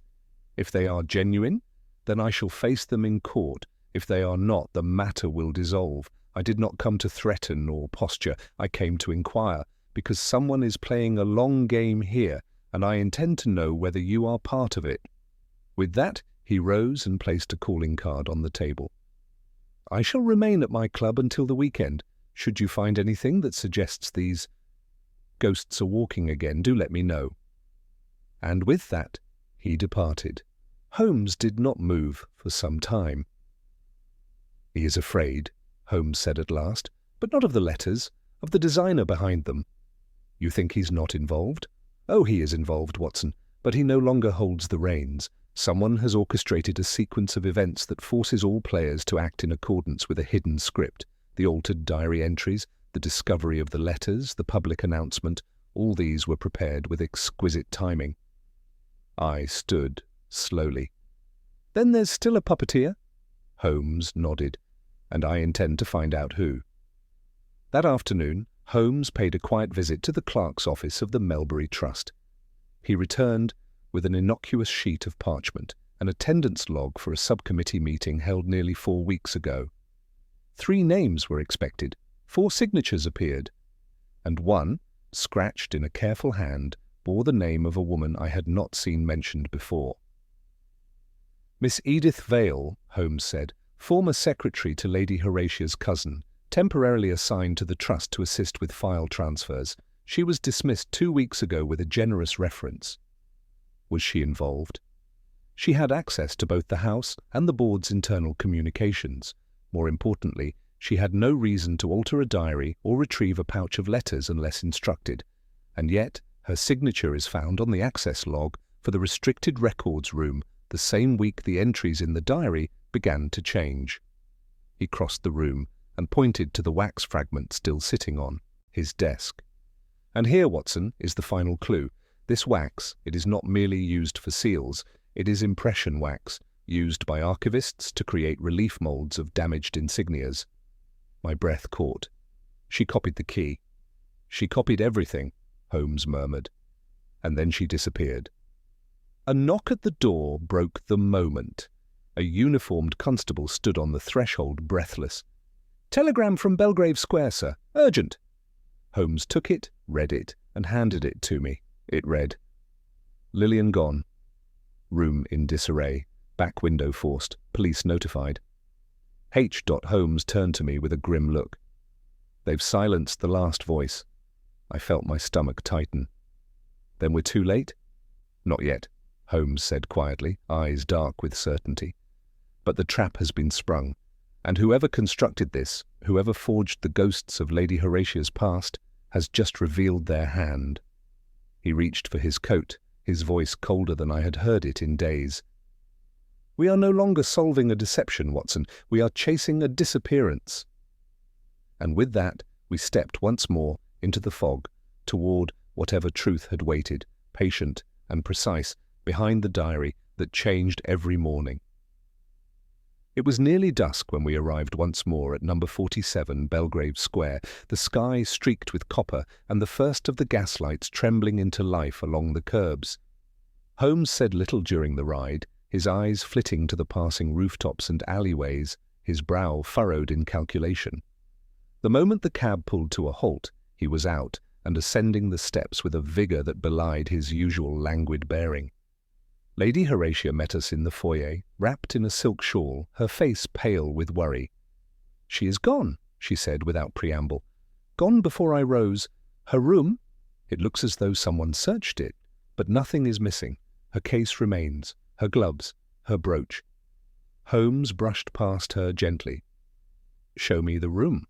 If they are genuine, then I shall face them in court. If they are not, the matter will dissolve. I did not come to threaten or posture. I came to inquire, because someone is playing a long game here, and I intend to know whether you are part of it." With that, he rose and placed a calling card on the table. "I shall remain at my club until the weekend. Should you find anything that suggests these ghosts are walking again, do let me know." And with that, he departed. Holmes did not move for some time. "He is afraid," Holmes said at last, "but not of the letters, of the designer behind them." "You think he's not involved?" "Oh, he is involved, Watson, but he no longer holds the reins. Someone has orchestrated a sequence of events that forces all players to act in accordance with a hidden script. The altered diary entries, the discovery of the letters, the public announcement, all these were prepared with exquisite timing." I stood slowly. "Then there's still a puppeteer?" Holmes nodded. "And I intend to find out who." That afternoon, Holmes paid a quiet visit to the clerk's office of the Melbury Trust. He returned with an innocuous sheet of parchment, an attendance log for a subcommittee meeting held nearly 4 weeks ago. 3 names were expected, 4 signatures appeared, and one, scratched in a careful hand, bore the name of a woman I had not seen mentioned before. "Miss Edith Vale," Holmes said, "former secretary to Lady Horatia's cousin, temporarily assigned to the trust to assist with file transfers. She was dismissed 2 weeks ago with a generous reference." Was she involved? She had access to both the House and the board's internal communications. More importantly, she had no reason to alter a diary or retrieve a pouch of letters unless instructed, and yet her signature is found on the access log for the restricted records room the same week the entries in the diary began to change. He crossed the room and pointed to the wax fragment still sitting on his desk. And here, Watson, is the final clue. This wax, it is not merely used for seals, it is impression wax, used by archivists to create relief molds of damaged insignias. My breath caught. She copied the key. She copied everything, Holmes murmured. And then she disappeared. A knock at the door broke the moment. A uniformed constable stood on the threshold, breathless. "Telegram from Belgrave Square, sir. Urgent." Holmes took it, read it, and handed it to me. It read, "Lillian gone. Room in disarray. Back window forced. Police notified." H. Holmes turned to me with a grim look. "They've silenced the last voice." I felt my stomach tighten. "Then we're too late?" "Not yet," Holmes said quietly, eyes dark with certainty. "But the trap has been sprung, and whoever constructed this, whoever forged the ghosts of Lady Horatia's past, has just revealed their hand." He reached for his coat, his voice colder than I had heard it in days. "We are no longer solving a deception, Watson. We are chasing a disappearance." And with that, we stepped once more into the fog, toward whatever truth had waited, patient and precise, behind the diary that changed every morning. It was nearly dusk when we arrived once more at number 47 Belgrave Square, the sky streaked with copper and the first of the gaslights trembling into life along the curbs. Holmes said little during the ride, his eyes flitting to the passing rooftops and alleyways, his brow furrowed in calculation. The moment the cab pulled to a halt, he was out and ascending the steps with a vigour that belied his usual languid bearing. Lady Horatia met us in the foyer, wrapped in a silk shawl, her face pale with worry. "She is gone," she said without preamble. "Gone before I rose. Her room? It looks as though someone searched it, but nothing is missing. Her case remains, her gloves, her brooch." Holmes brushed past her gently. "Show me the room."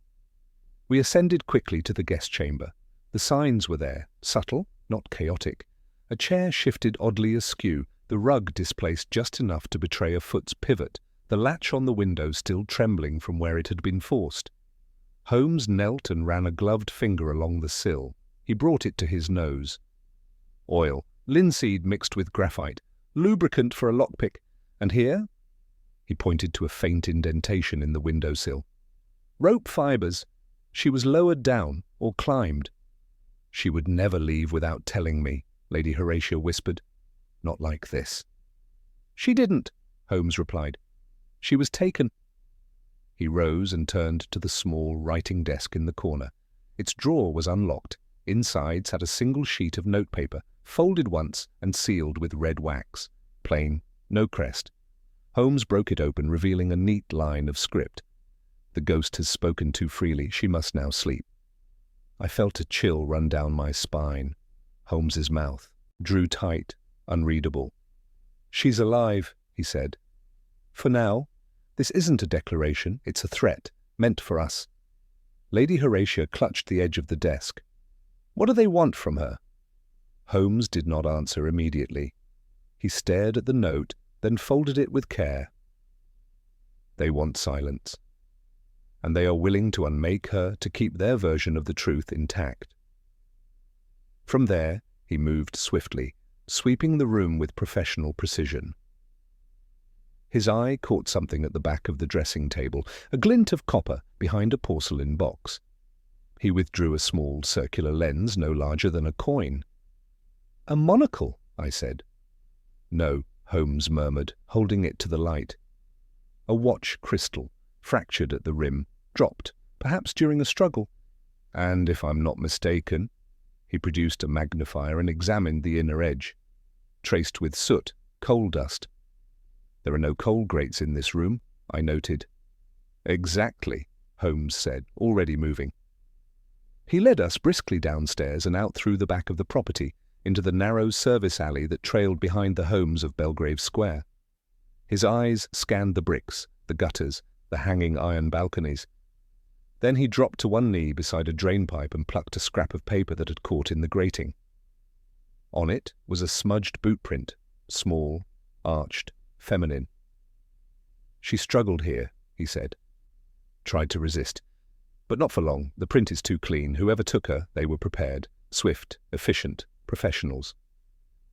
We ascended quickly to the guest chamber. The signs were there, subtle, not chaotic. A chair shifted oddly askew, the rug displaced just enough to betray a foot's pivot, the latch on the window still trembling from where it had been forced. Holmes knelt and ran a gloved finger along the sill. He brought it to his nose. "Oil, linseed mixed with graphite, lubricant for a lockpick. And here?" He pointed to a faint indentation in the windowsill. "Rope fibres. She was lowered down, or climbed." "She would never leave without telling me," Lady Horatia whispered. "Not like this." "She didn't," Holmes replied. "She was taken." He rose and turned to the small writing desk in the corner. Its drawer was unlocked. Inside sat a single sheet of notepaper, folded once and sealed with red wax. Plain, no crest. Holmes broke it open, revealing a neat line of script. "The ghost has spoken too freely. She must now sleep." I felt a chill run down my spine. Holmes's mouth drew tight, unreadable. "She's alive," he said. "For now. This isn't a declaration, it's a threat, meant for us." Lady Horatia clutched the edge of the desk. "What do they want from her?" Holmes did not answer immediately. He stared at the note, then folded it with care. "They want silence. And they are willing to unmake her to keep their version of the truth intact." From there, he moved swiftly, sweeping the room with professional precision. His eye caught something at the back of the dressing table, a glint of copper behind a porcelain box. He withdrew a small circular lens no larger than a coin. "A monocle," I said. "No," Holmes murmured, holding it to the light. "A watch crystal, fractured at the rim, dropped, perhaps during a struggle. And if I'm not mistaken," he produced a magnifier and examined the inner edge. "Traced with soot, coal dust." "There are no coal grates in this room," I noted. "Exactly," Holmes said, already moving. He led us briskly downstairs and out through the back of the property, into the narrow service alley that trailed behind the homes of Belgrave Square. His eyes scanned the bricks, the gutters, the hanging iron balconies. Then he dropped to one knee beside a drainpipe and plucked a scrap of paper that had caught in the grating. On it was a smudged boot print, small, arched, feminine. She struggled here, he said. Tried to resist. But not for long. The print is too clean. Whoever took her, they were prepared. Swift, efficient, professionals.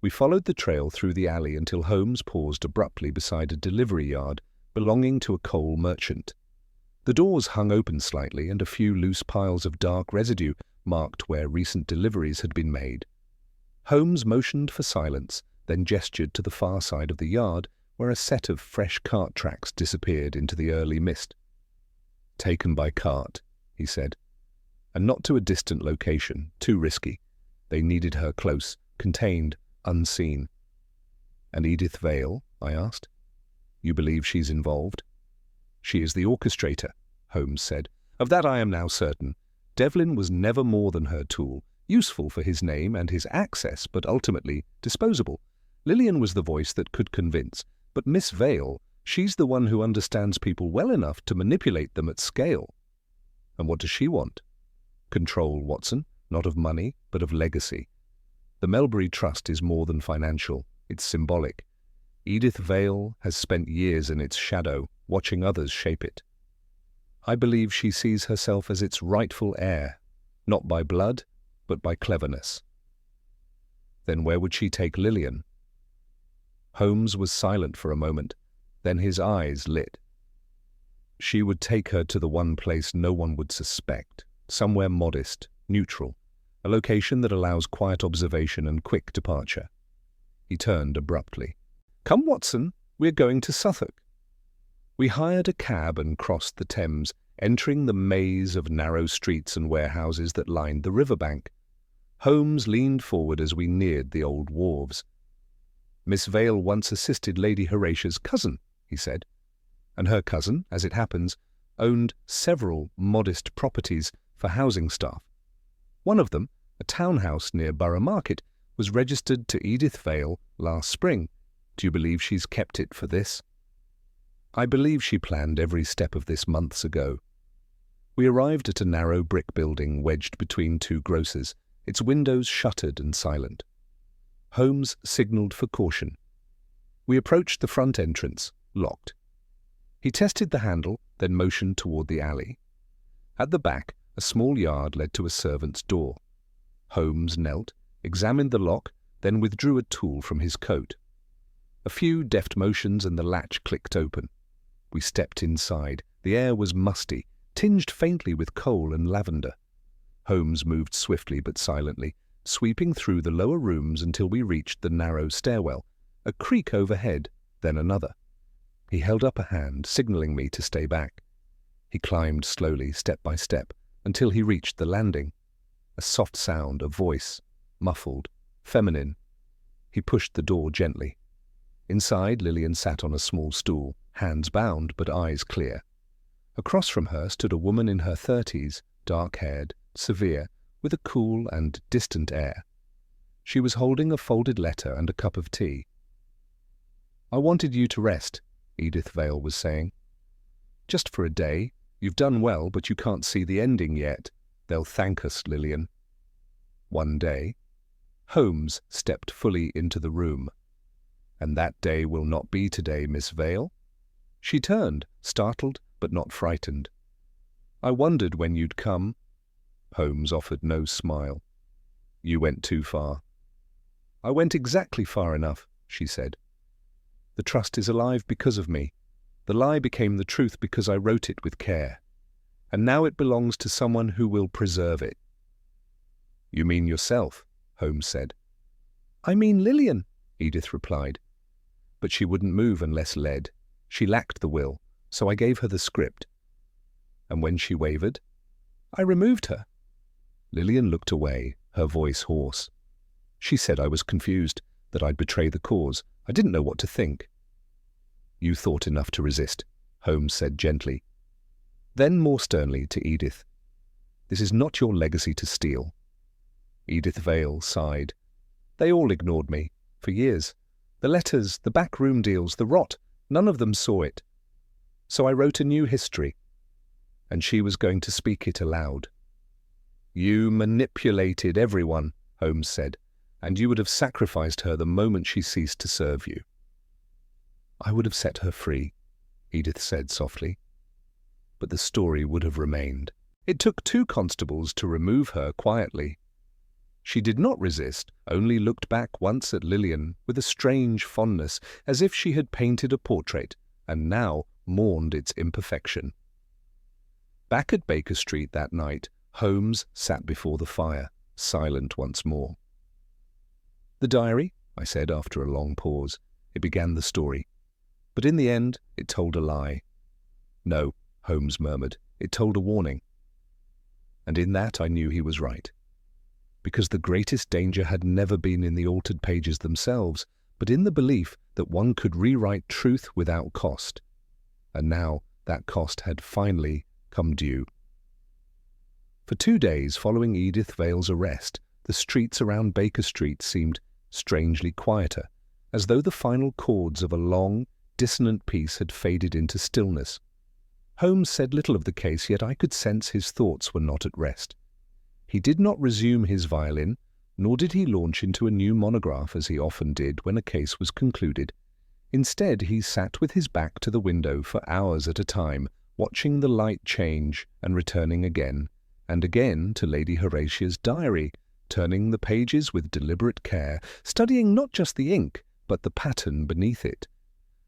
We followed the trail through the alley until Holmes paused abruptly beside a delivery yard belonging to a coal merchant. The doors hung open slightly, and a few loose piles of dark residue marked where recent deliveries had been made. Holmes motioned for silence, then gestured to the far side of the yard, where a set of fresh cart tracks disappeared into the early mist. "Taken by cart," he said. "And not to a distant location, too risky. They needed her close, contained, unseen." "And Edith Vale?" I asked. "You believe she's involved?" "She is the orchestrator," Holmes said. "Of that I am now certain. Devlin was never more than her tool, useful for his name and his access, but ultimately disposable. Lillian was the voice that could convince, but Miss Vale, she's the one who understands people well enough to manipulate them at scale." "And what does she want?" "Control, Watson, not of money, but of legacy. The Melbury Trust is more than financial, it's symbolic. Edith Vale has spent years in its shadow, watching others shape it. I believe she sees herself as its rightful heir, not by blood, but by cleverness." "Then where would she take Lillian?" Holmes was silent for a moment, then his eyes lit. "She would take her to the one place no one would suspect, somewhere modest, neutral, a location that allows quiet observation and quick departure." He turned abruptly. "Come, Watson, we're going to Suffolk." We hired a cab and crossed the Thames, entering the maze of narrow streets and warehouses that lined the riverbank. Holmes leaned forward as we neared the old wharves. "Miss Vale once assisted Lady Horatia's cousin," he said. "And her cousin, as it happens, owned several modest properties for housing staff. One of them, a townhouse near Borough Market, was registered to Edith Vale last spring. Do you believe she's kept it for this?" "I believe she planned every step of this months ago." We arrived at a narrow brick building wedged between two grocers, its windows shuttered and silent. Holmes signalled for caution. We approached the front entrance, locked. He tested the handle, then motioned toward the alley. At the back, a small yard led to a servant's door. Holmes knelt, examined the lock, then withdrew a tool from his coat. A few deft motions and the latch clicked open. We stepped inside. The air was musty, tinged faintly with coal and lavender. Holmes moved swiftly but silently, sweeping through the lower rooms until we reached the narrow stairwell, a creak overhead, then another. He held up a hand, signaling me to stay back. He climbed slowly, step by step, until he reached the landing. A soft sound, a voice, muffled, feminine. He pushed the door gently. Inside, Lillian sat on a small stool, hands bound but eyes clear. Across from her stood a woman in her 30s, dark-haired, severe, with a cool and distant air. She was holding a folded letter and a cup of tea. "I wanted you to rest," Edith Vale was saying. "Just for a day. You've done well, but you can't see the ending yet. They'll thank us, Lillian." "One day." Holmes stepped fully into the room. "And that day will not be today, Miss Vale?" She turned, startled but not frightened. "I wondered when you'd come." Holmes offered no smile. "You went too far." "I went exactly far enough," she said. "The trust is alive because of me. The lie became the truth because I wrote it with care. And now it belongs to someone who will preserve it." "You mean yourself?" Holmes said. "I mean Lillian," Edith replied. But she wouldn't move unless led. She lacked the will, so I gave her the script. And when she wavered, I removed her. Lillian looked away, her voice hoarse. She said I was confused, that I'd betray the cause. I didn't know what to think. "You thought enough to resist," Holmes said gently. Then more sternly to Edith, "This is not your legacy to steal." Edith Vale sighed. "They all ignored me, for years. The letters, the backroom deals, the rot, none of them saw it. So I wrote a new history, and she was going to speak it aloud." "You manipulated everyone," Holmes said, and you would have sacrificed her the moment she ceased to serve you." "I would have set her free," Edith said softly. "But the story would have remained. It took 2 constables to remove her quietly." She did not resist, only looked back once at Lillian with a strange fondness, as if she had painted a portrait, and now mourned its imperfection. Back at Baker Street that night, Holmes sat before the fire, silent once more. "The diary," I said after a long pause. "It began the story. But in the end, it told a lie." "No," Holmes murmured, "it told a warning." And in that I knew he was right. Because the greatest danger had never been in the altered pages themselves, but in the belief that one could rewrite truth without cost. And now that cost had finally come due. For 2 days following Edith Vale's arrest, the streets around Baker Street seemed strangely quieter, as though the final chords of a long, dissonant piece had faded into stillness. Holmes said little of the case, yet I could sense his thoughts were not at rest. He did not resume his violin, nor did he launch into a new monograph as he often did when a case was concluded. Instead, he sat with his back to the window for hours at a time, watching the light change and returning again and again to Lady Horatia's diary, turning the pages with deliberate care, studying not just the ink, but the pattern beneath it.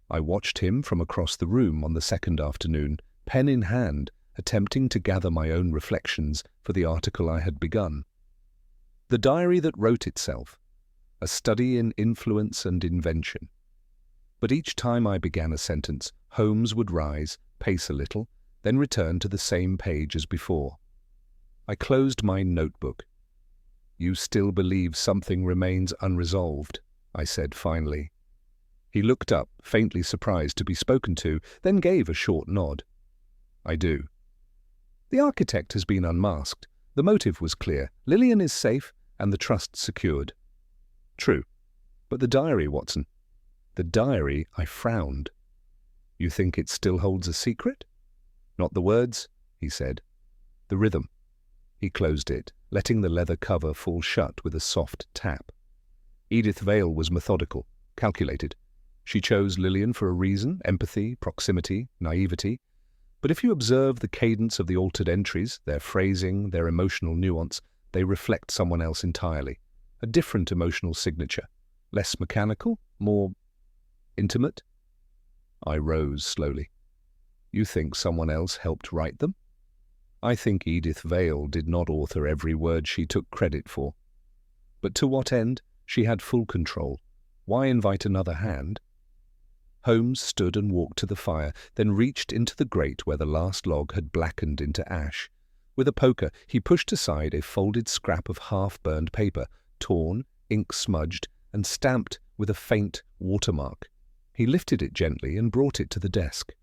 I watched him from across the room on the second afternoon, pen in hand, attempting to gather my own reflections for the article I had begun. The diary that wrote itself, a study in influence and invention. But each time I began a sentence, Holmes would rise, pace a little, then return to the same page as before. I closed my notebook. "You still believe something remains unresolved," I said finally. He looked up, faintly surprised to be spoken to, then gave a short nod. "I do. The architect has been unmasked. The motive was clear. Lillian is safe, and the trust secured." "True. But the diary, Watson?" "The diary," I frowned. "You think it still holds a secret?" "Not the words," he said. "The rhythm." He closed it, letting the leather cover fall shut with a soft tap. Edith Vale was methodical, calculated. She chose Lillian for a reason: empathy, proximity, naivety. But if you observe the cadence of the altered entries, their phrasing, their emotional nuance, they reflect someone else entirely. A different emotional signature. Less mechanical, more intimate. I rose slowly. "You think someone else helped write them?" "I think Edith Vale did not author every word she took credit for. But to what end? She had full control. Why invite another hand?" Holmes stood and walked to the fire, then reached into the grate where the last log had blackened into ash. With a poker, he pushed aside a folded scrap of half-burned paper, torn, ink-smudged, and stamped with a faint watermark. He lifted it gently and brought it to the desk.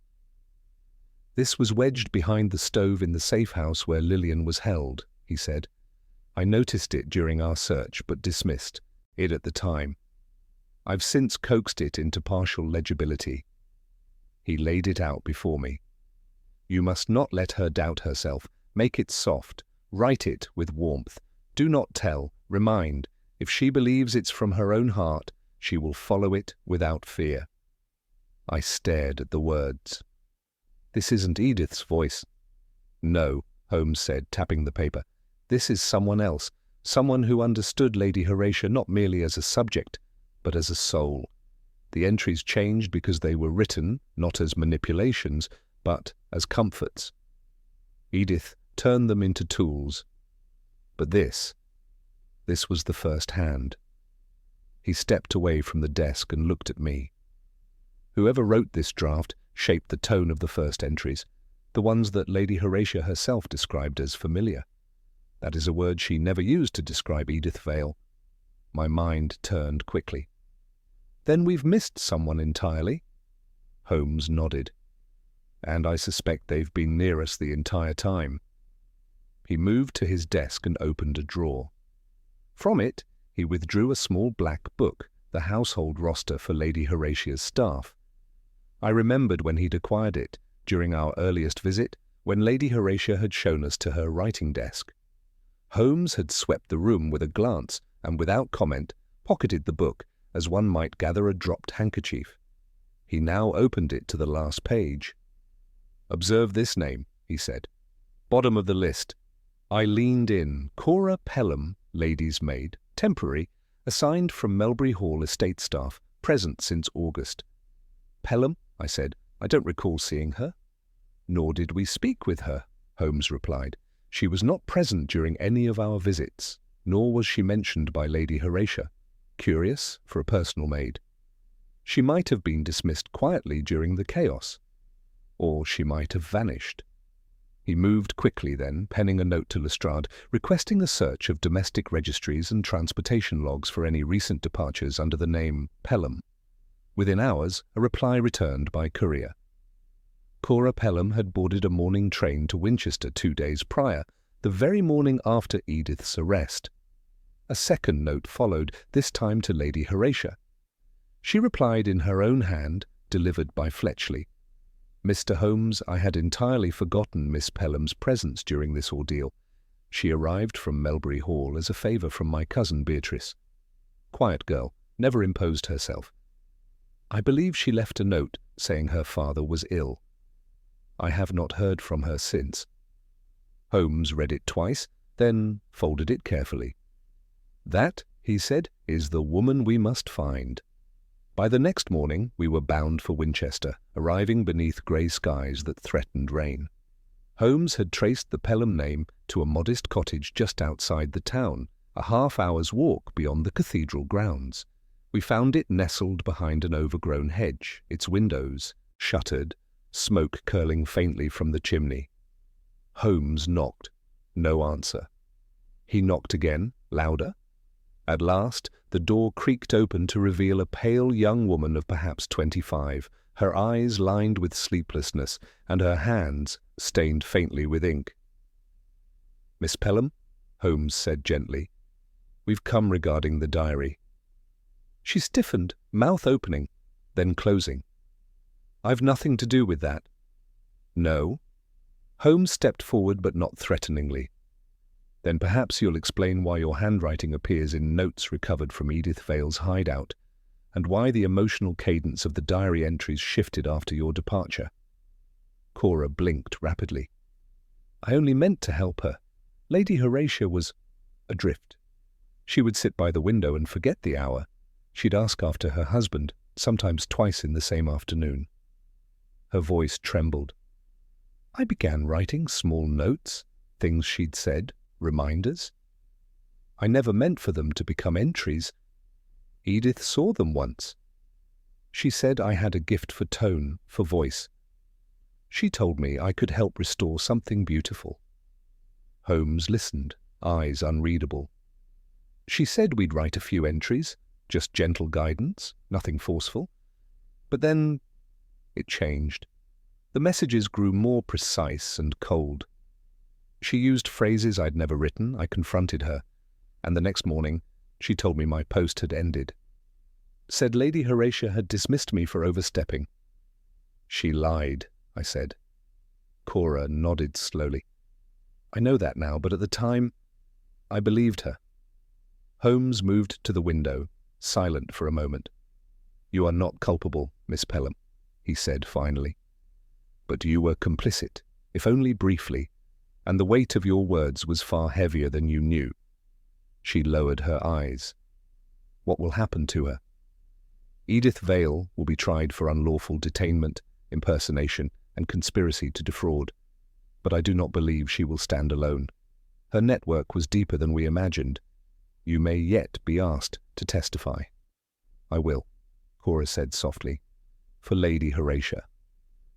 "This was wedged behind the stove in the safe house where Lillian was held," he said. "I noticed it during our search, but dismissed it at the time. I've since coaxed it into partial legibility." He laid it out before me. "You must not let her doubt herself. Make it soft. Write it with warmth. Do not tell. Remind. If she believes it's from her own heart, she will follow it without fear." I stared at the words. "This isn't Edith's voice." "No," Holmes said, tapping the paper. "This is someone else. Someone who understood Lady Horatia not merely as a subject, but as a soul. The entries changed because they were written, not as manipulations, but as comforts. Edith turned them into tools. But this was the first hand." He stepped away from the desk and looked at me. "Whoever wrote this draft shaped the tone of the first entries, the ones that Lady Horatia herself described as familiar. That is a word she never used to describe Edith Vale." My mind turned quickly. "Then we've missed someone entirely?" Holmes nodded. "And I suspect they've been near us the entire time." He moved to his desk and opened a drawer. From it, he withdrew a small black book, the household roster for Lady Horatia's staff. I remembered when he'd acquired it, during our earliest visit, when Lady Horatia had shown us to her writing desk. Holmes had swept the room with a glance, and without comment, pocketed the book as one might gather a dropped handkerchief. He now opened it to the last page. "Observe this name," he said. "Bottom of the list. I leaned in. Cora Pelham, lady's maid, temporary, assigned from Melbury Hall estate staff, present since August." "Pelham?" I said. "I don't recall seeing her." "Nor did we speak with her," Holmes replied. "She was not present during any of our visits, nor was she mentioned by Lady Horatia. Curious for a personal maid. She might have been dismissed quietly during the chaos, or she might have vanished." He moved quickly then, penning a note to Lestrade, requesting a search of domestic registries and transportation logs for any recent departures under the name Pelham. Within hours, a reply returned by courier. Cora Pelham had boarded a morning train to Winchester 2 days prior, the very morning after Edith's arrest. A second note followed, this time to Lady Horatia. She replied in her own hand, delivered by Fletchley. "Mr. Holmes, I had entirely forgotten Miss Pelham's presence during this ordeal. She arrived from Melbury Hall as a favour from my cousin Beatrice. Quiet girl, never imposed herself. I believe she left a note saying her father was ill. I have not heard from her since." Holmes read it twice, then folded it carefully. "That," he said, "is the woman we must find." By the next morning we were bound for Winchester, arriving beneath grey skies that threatened rain. Holmes had traced the Pelham name to a modest cottage just outside the town, a half-hour's walk beyond the cathedral grounds. We found it nestled behind an overgrown hedge, its windows shuttered, smoke curling faintly from the chimney. Holmes knocked. No answer. He knocked again, louder. At last, the door creaked open to reveal a pale young woman of perhaps 25, her eyes lined with sleeplessness and her hands stained faintly with ink. "Miss Pelham," Holmes said gently, "we've come regarding the diary." She stiffened, mouth opening, then closing. "I've nothing to do with that." "No?" Holmes stepped forward, but not threateningly. "Then perhaps you'll explain why your handwriting appears in notes recovered from Edith Vale's hideout, and why the emotional cadence of the diary entries shifted after your departure." Cora blinked rapidly. "I only meant to help her. Lady Horatia was adrift. She would sit by the window and forget the hour. She'd ask after her husband, sometimes twice in the same afternoon." Her voice trembled. "I began writing small notes, things she'd said, reminders. I never meant for them to become entries. Edith saw them once. She said I had a gift for tone, for voice. She told me I could help restore something beautiful." Holmes listened, eyes unreadable. "She said we'd write a few entries, just gentle guidance, nothing forceful. But then it changed. The messages grew more precise and cold. She used phrases I'd never written. I confronted her, and the next morning she told me my post had ended. Said Lady Horatia had dismissed me for overstepping." "She lied," I said. Cora nodded slowly. "I know that now, but at the time, I believed her." Holmes moved to the window, silent for a moment. "You are not culpable, Miss Pelham," he said finally. "But you were complicit, if only briefly, and the weight of your words was far heavier than you knew." She lowered her eyes. "What will happen to her?" "Edith Vale will be tried for unlawful detainment, impersonation, and conspiracy to defraud. But I do not believe she will stand alone. Her network was deeper than we imagined. You may yet be asked to testify." "I will," Cora said softly, "for Lady Horatia."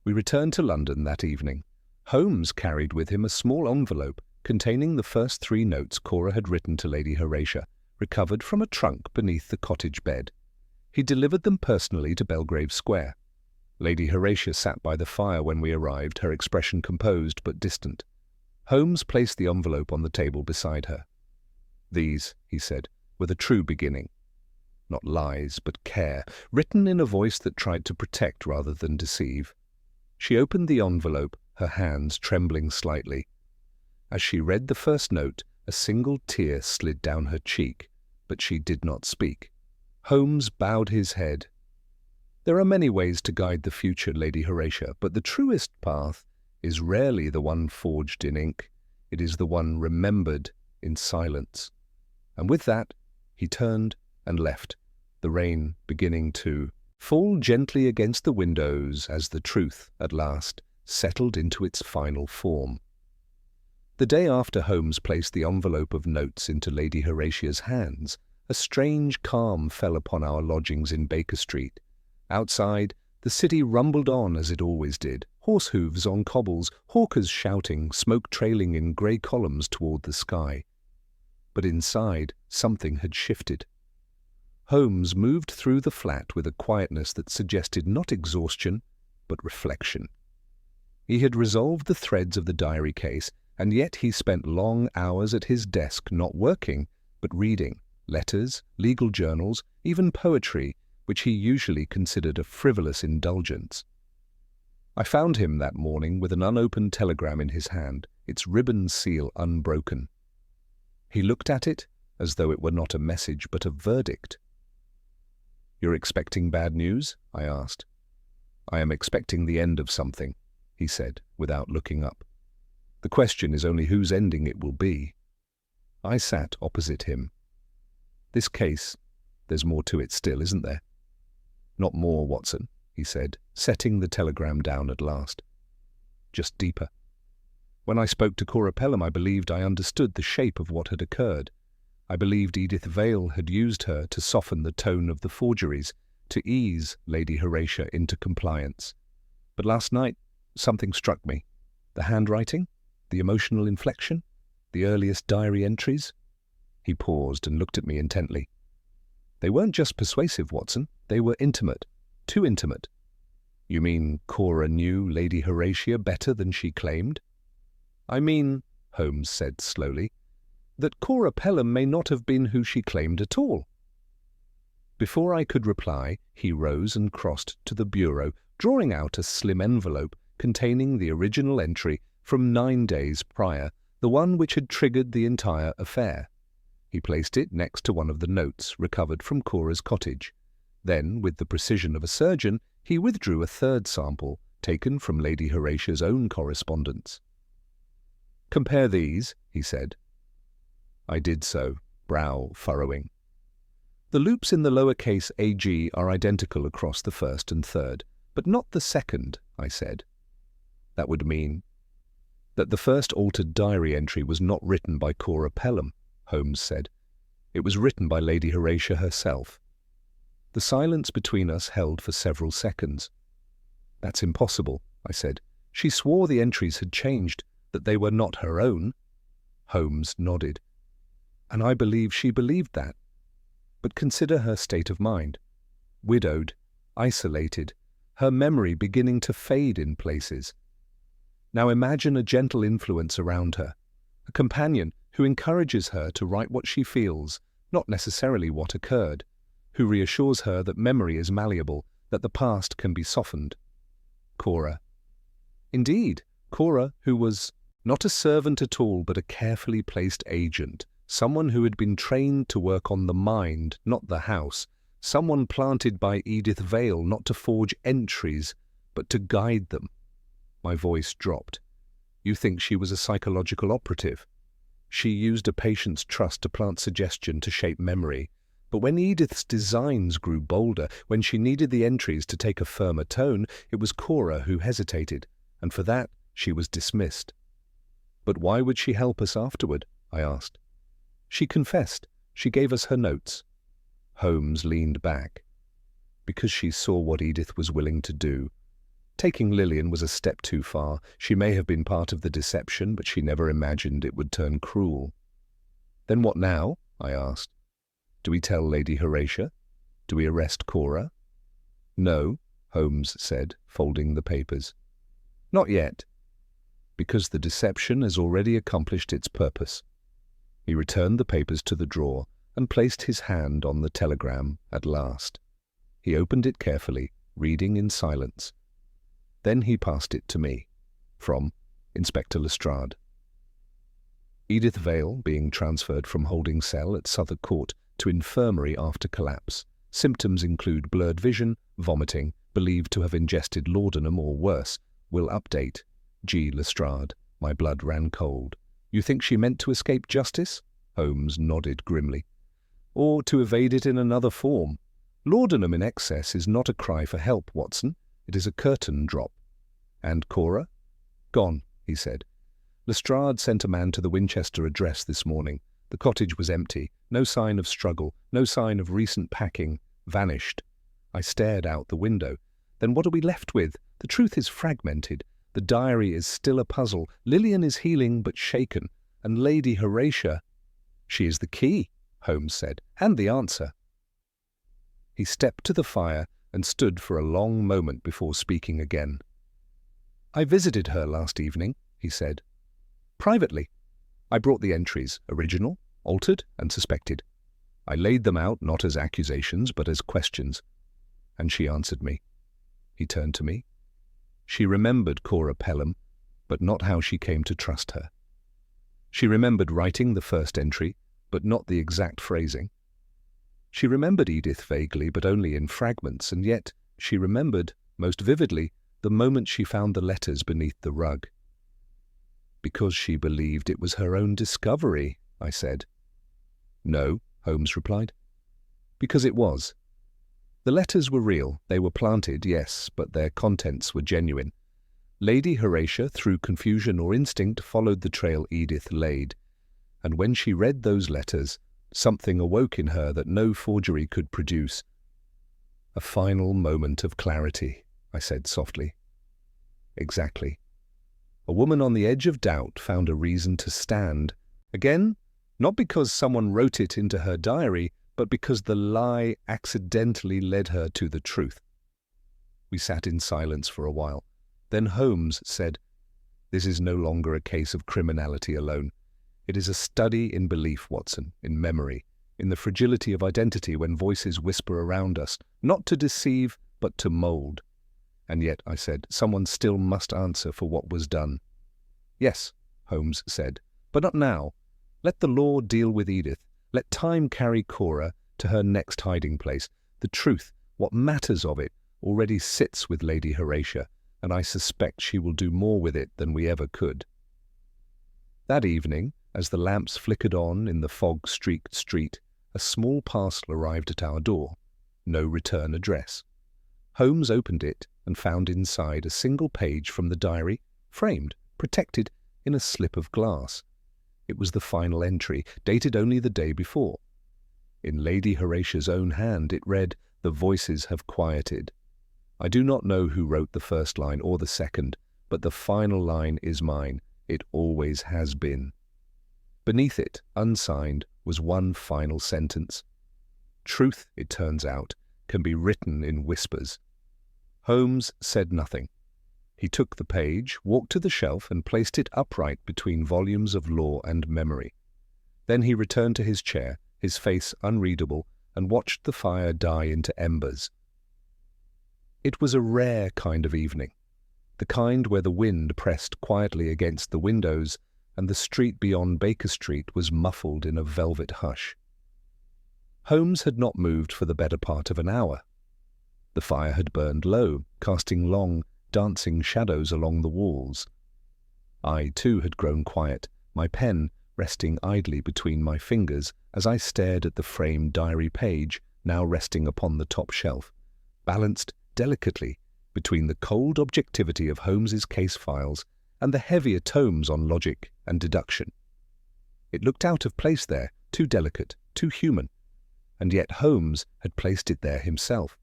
We returned to London that evening. Holmes carried with him a small envelope containing the first 3 notes Cora had written to Lady Horatia, recovered from a trunk beneath the cottage bed. He delivered them personally to Belgrave Square. Lady Horatia sat by the fire when we arrived, her expression composed but distant. Holmes placed the envelope on the table beside her. "These," he said, "were the true beginning. Not lies, but care, written in a voice that tried to protect rather than deceive." She opened the envelope, her hands trembling slightly. As she read the first note, a single tear slid down her cheek, but she did not speak. Holmes bowed his head. There are many ways to guide the future, Lady Horatia, but the truest path is rarely the one forged in ink. It is the one remembered in silence. And with that, he turned and left, the rain beginning to fall gently against the windows as the truth, at last, settled into its final form. The day after Holmes placed the envelope of notes into Lady Horatia's hands, a strange calm fell upon our lodgings in Baker Street. Outside, the city rumbled on as it always did, horse hooves on cobbles, hawkers shouting, smoke trailing in grey columns toward the sky. But inside, something had shifted. Holmes moved through the flat with a quietness that suggested not exhaustion, but reflection. He had resolved the threads of the diary case, and yet he spent long hours at his desk not working, but reading letters, legal journals, even poetry, which he usually considered a frivolous indulgence. I found him that morning with an unopened telegram in his hand, its ribbon seal unbroken. He looked at it as though it were not a message but a verdict. "You're expecting bad news?" I asked. "I am expecting the end of something," he said, without looking up. "The question is only whose ending it will be." I sat opposite him. "This case, there's more to it still, isn't there?" "Not more, Watson," he said, setting the telegram down at last. "Just deeper. When I spoke to Cora Pelham, I believed I understood the shape of what had occurred. I believed Edith Vale had used her to soften the tone of the forgeries, to ease Lady Horatia into compliance. But last night, something struck me. The handwriting, the emotional inflection, the earliest diary entries." He paused and looked at me intently. "They weren't just persuasive, Watson. They were intimate. Too intimate." "You mean Cora knew Lady Horatia better than she claimed?" "I mean," Holmes said slowly, "that Cora Pelham may not have been who she claimed at all." Before I could reply, he rose and crossed to the bureau, drawing out a slim envelope containing the original entry from 9 days prior, the one which had triggered the entire affair. He placed it next to one of the notes recovered from Cora's cottage. Then, with the precision of a surgeon, he withdrew a third sample, taken from Lady Horatia's own correspondence. "Compare these," he said. I did so, brow furrowing. "The loops in the lowercase ag are identical across the first and third, but not the second," I said. "That would mean that the first altered diary entry was not written by Cora Pelham," Holmes said. "It was written by Lady Horatia herself." The silence between us held for several seconds. "That's impossible," I said. "She swore the entries had changed, that they were not her own." Holmes nodded. "And I believe she believed that. But consider her state of mind. Widowed, isolated, her memory beginning to fade in places. Now imagine a gentle influence around her, a companion who encourages her to write what she feels, not necessarily what occurred, who reassures her that memory is malleable, that the past can be softened. Cora. Indeed, Cora, who was not a servant at all, but a carefully placed agent, someone who had been trained to work on the mind, not the house, someone planted by Edith Vale not to forge entries, but to guide them. My voice dropped. You think she was a psychological operative? She used a patient's trust to plant suggestion to shape memory. But when Edith's designs grew bolder, when she needed the entries to take a firmer tone, it was Cora who hesitated, and for that she was dismissed. But why would she help us afterward? I asked. She confessed. She gave us her notes. Holmes leaned back. Because she saw what Edith was willing to do. Taking Lillian was a step too far. She may have been part of the deception, but she never imagined it would turn cruel. Then what now? I asked. Do we tell Lady Horatia? Do we arrest Cora? No, Holmes said, folding the papers. Not yet. Because the deception has already accomplished its purpose. He returned the papers to the drawer and placed his hand on the telegram at last. He opened it carefully, reading in silence. Then he passed it to me, from Inspector Lestrade. Edith Vale being transferred from holding cell at Southwark Court to infirmary after collapse. Symptoms include blurred vision, vomiting, believed to have ingested laudanum or worse. Will update. G. Lestrade. My blood ran cold. You think she meant to escape justice? Holmes nodded grimly. Or to evade it in another form. Laudanum in excess is not a cry for help, Watson. It is a curtain drop. And Cora? Gone, he said. Lestrade sent a man to the Winchester address this morning. The cottage was empty. No sign of struggle, no sign of recent packing. Vanished. I stared out the window. Then what are we left with? The truth is fragmented. The diary is still a puzzle. Lillian is healing but shaken. And Lady Horatia... She is the key, Holmes said, and the answer. He stepped to the fire and stood for a long moment before speaking again. I visited her last evening, he said. Privately. I brought the entries, original, altered, and suspected. I laid them out not as accusations but as questions. And she answered me. He turned to me. She remembered Cora Pelham, but not how she came to trust her. She remembered writing the first entry, but not the exact phrasing. She remembered Edith vaguely, but only in fragments, and yet she remembered, most vividly, the moment she found the letters beneath the rug. Because she believed it was her own discovery, I said. No, Holmes replied. Because it was. The letters were real. They were planted, yes, but their contents were genuine. Lady Horatia, through confusion or instinct, followed the trail Edith laid. And when she read those letters, something awoke in her that no forgery could produce. A final moment of clarity, I said softly. Exactly. A woman on the edge of doubt found a reason to stand. Again, not because someone wrote it into her diary, but because the lie accidentally led her to the truth. We sat in silence for a while. Then Holmes said, "This is no longer a case of criminality alone. It is a study in belief, Watson, in memory, in the fragility of identity when voices whisper around us, not to deceive, but to mold." And yet, I said, someone still must answer for what was done. Yes, Holmes said, but not now. Let the law deal with Edith. Let time carry Cora to her next hiding place. The truth, what matters of it, already sits with Lady Horatia, and I suspect she will do more with it than we ever could. That evening, as the lamps flickered on in the fog-streaked street, a small parcel arrived at our door. No return address. Holmes opened it and found inside a single page from the diary, framed, protected in a slip of glass. It was the final entry, dated only the day before. In Lady Horatia's own hand it read, "The voices have quieted." I do not know who wrote the first line or the second, but the final line is mine. It always has been. Beneath it, unsigned, was one final sentence. Truth, it turns out, can be written in whispers. Holmes said nothing. He took the page, walked to the shelf, and placed it upright between volumes of law and memory. Then he returned to his chair, his face unreadable, and watched the fire die into embers. It was a rare kind of evening, the kind where the wind pressed quietly against the windows and the street beyond Baker Street was muffled in a velvet hush. Holmes had not moved for the better part of an hour. The fire had burned low, casting long, dancing shadows along the walls. I, too, had grown quiet, my pen resting idly between my fingers as I stared at the framed diary page, now resting upon the top shelf, balanced delicately between the cold objectivity of Holmes's case files and the heavier tomes on logic and deduction. It looked out of place there, too delicate, too human, and yet Holmes had placed it there himself.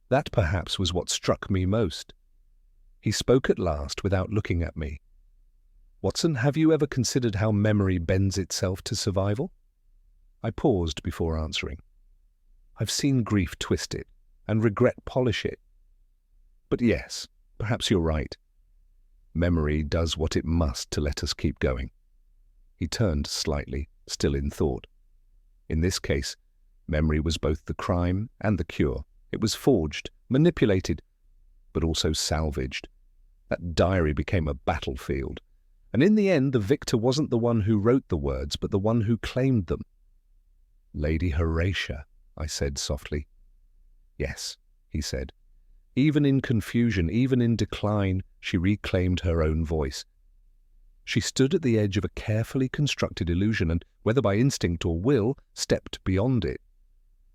That perhaps was what struck me most. He spoke at last without looking at me. "Watson, have you ever considered how memory bends itself to survival?" I paused before answering. "I've seen grief twist it, and regret polish it. But yes, perhaps you're right. Memory does what it must to let us keep going." He turned slightly, still in thought. In this case, memory was both the crime and the cure. It was forged, manipulated, but also salvaged. That diary became a battlefield, and in the end the victor wasn't the one who wrote the words, but the one who claimed them. Lady Horatia, I said softly. Yes, he said. Even in confusion, even in decline, she reclaimed her own voice. She stood at the edge of a carefully constructed illusion and, whether by instinct or will, stepped beyond it.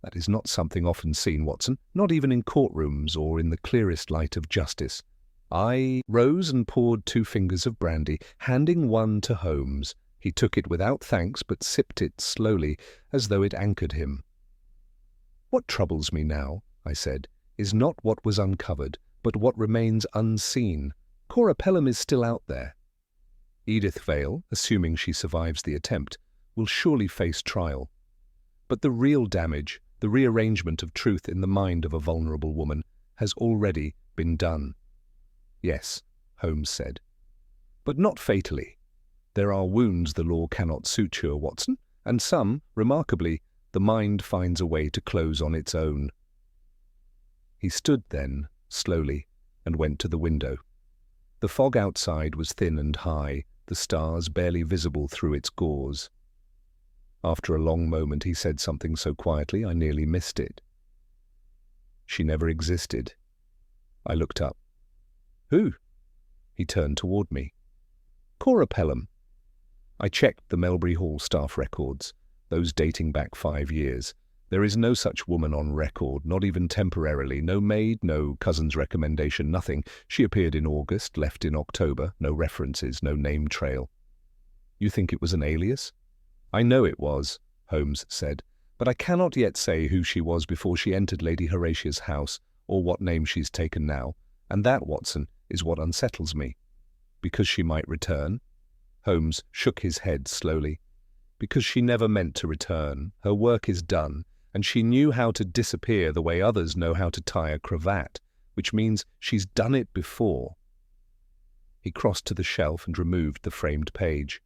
That is not something often seen, Watson, not even in courtrooms or in the clearest light of justice. I rose and poured 2 fingers of brandy, handing one to Holmes. He took it without thanks, but sipped it slowly, as though it anchored him. What troubles me now, I said, is not what was uncovered, but what remains unseen. Cora Pelham is still out there. Edith Vale, assuming she survives the attempt, will surely face trial. But the real damage, the rearrangement of truth in the mind of a vulnerable woman, has already been done. Yes, Holmes said. But not fatally. There are wounds the law cannot suture, Watson, and some, remarkably, the mind finds a way to close on its own. He stood then, slowly, and went to the window. The fog outside was thin and high, the stars barely visible through its gauze. After a long moment he said something so quietly I nearly missed it. She never existed. I looked up. Who? He turned toward me. Cora Pelham. I checked the Melbury Hall staff records, those dating back 5 years. There is no such woman on record, not even temporarily, no maid, no cousin's recommendation, nothing. She appeared in August, left in October, no references, no name trail. You think it was an alias? I know it was, Holmes said, but I cannot yet say who she was before she entered Lady Horatia's house, or what name she's taken now, and that, Watson, is what unsettles me. Because she might return? Holmes shook his head slowly. Because she never meant to return. Her work is done, and she knew how to disappear the way others know how to tie a cravat, which means she's done it before. He crossed to the shelf and removed the framed page.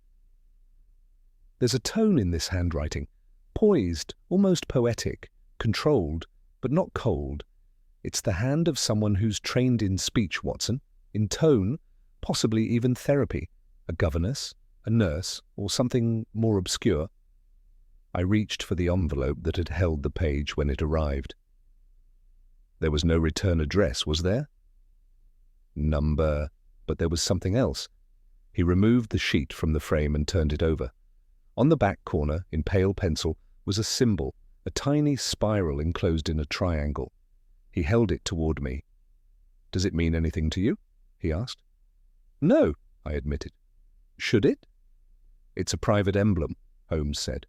There's a tone in this handwriting, poised, almost poetic, controlled, but not cold. It's the hand of someone who's trained in speech, Watson, in tone, possibly even therapy, a governess, a nurse, or something more obscure. I reached for the envelope that had held the page when it arrived. There was no return address, was there? Number, but there was something else. He removed the sheet from the frame and turned it over. On the back corner, in pale pencil, was a symbol, a tiny spiral enclosed in a triangle. He held it toward me. Does it mean anything to you? He asked. No, I admitted. Should it? It's a private emblem, Holmes said.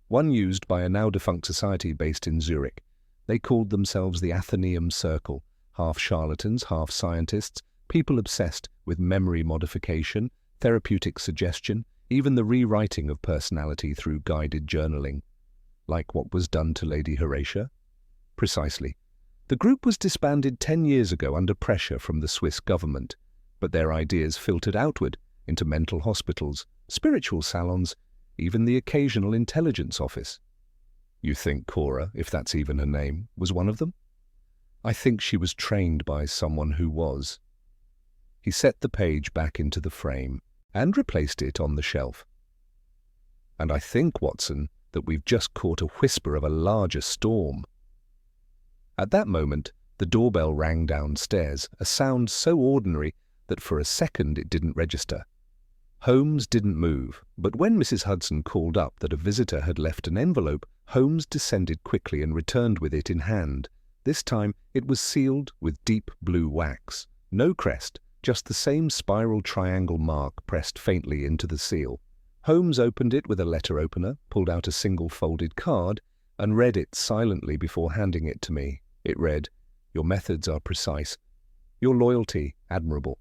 One used by a now-defunct society based in Zurich. They called themselves the Athenaeum Circle, half charlatans, half scientists, people obsessed with memory modification, therapeutic suggestion, even the rewriting of personality through guided journaling. Like what was done to Lady Horatia? Precisely. The group was disbanded 10 years ago under pressure from the Swiss government, but their ideas filtered outward into mental hospitals, spiritual salons, even the occasional intelligence office. You think Cora, if that's even her name, was one of them? I think she was trained by someone who was. He set the page back into the frame and replaced it on the shelf. And I think, Watson, that we've just caught a whisper of a larger storm. At that moment, the doorbell rang downstairs, a sound so ordinary that for a second it didn't register. Holmes didn't move, but when Mrs. Hudson called up that a visitor had left an envelope, Holmes descended quickly and returned with it in hand. This time it was sealed with deep blue wax. No crest, just the same spiral triangle mark pressed faintly into the seal. Holmes opened it with a letter opener, pulled out a single folded card, and read it silently before handing it to me. It read, "Your methods are precise. Your loyalty admirable.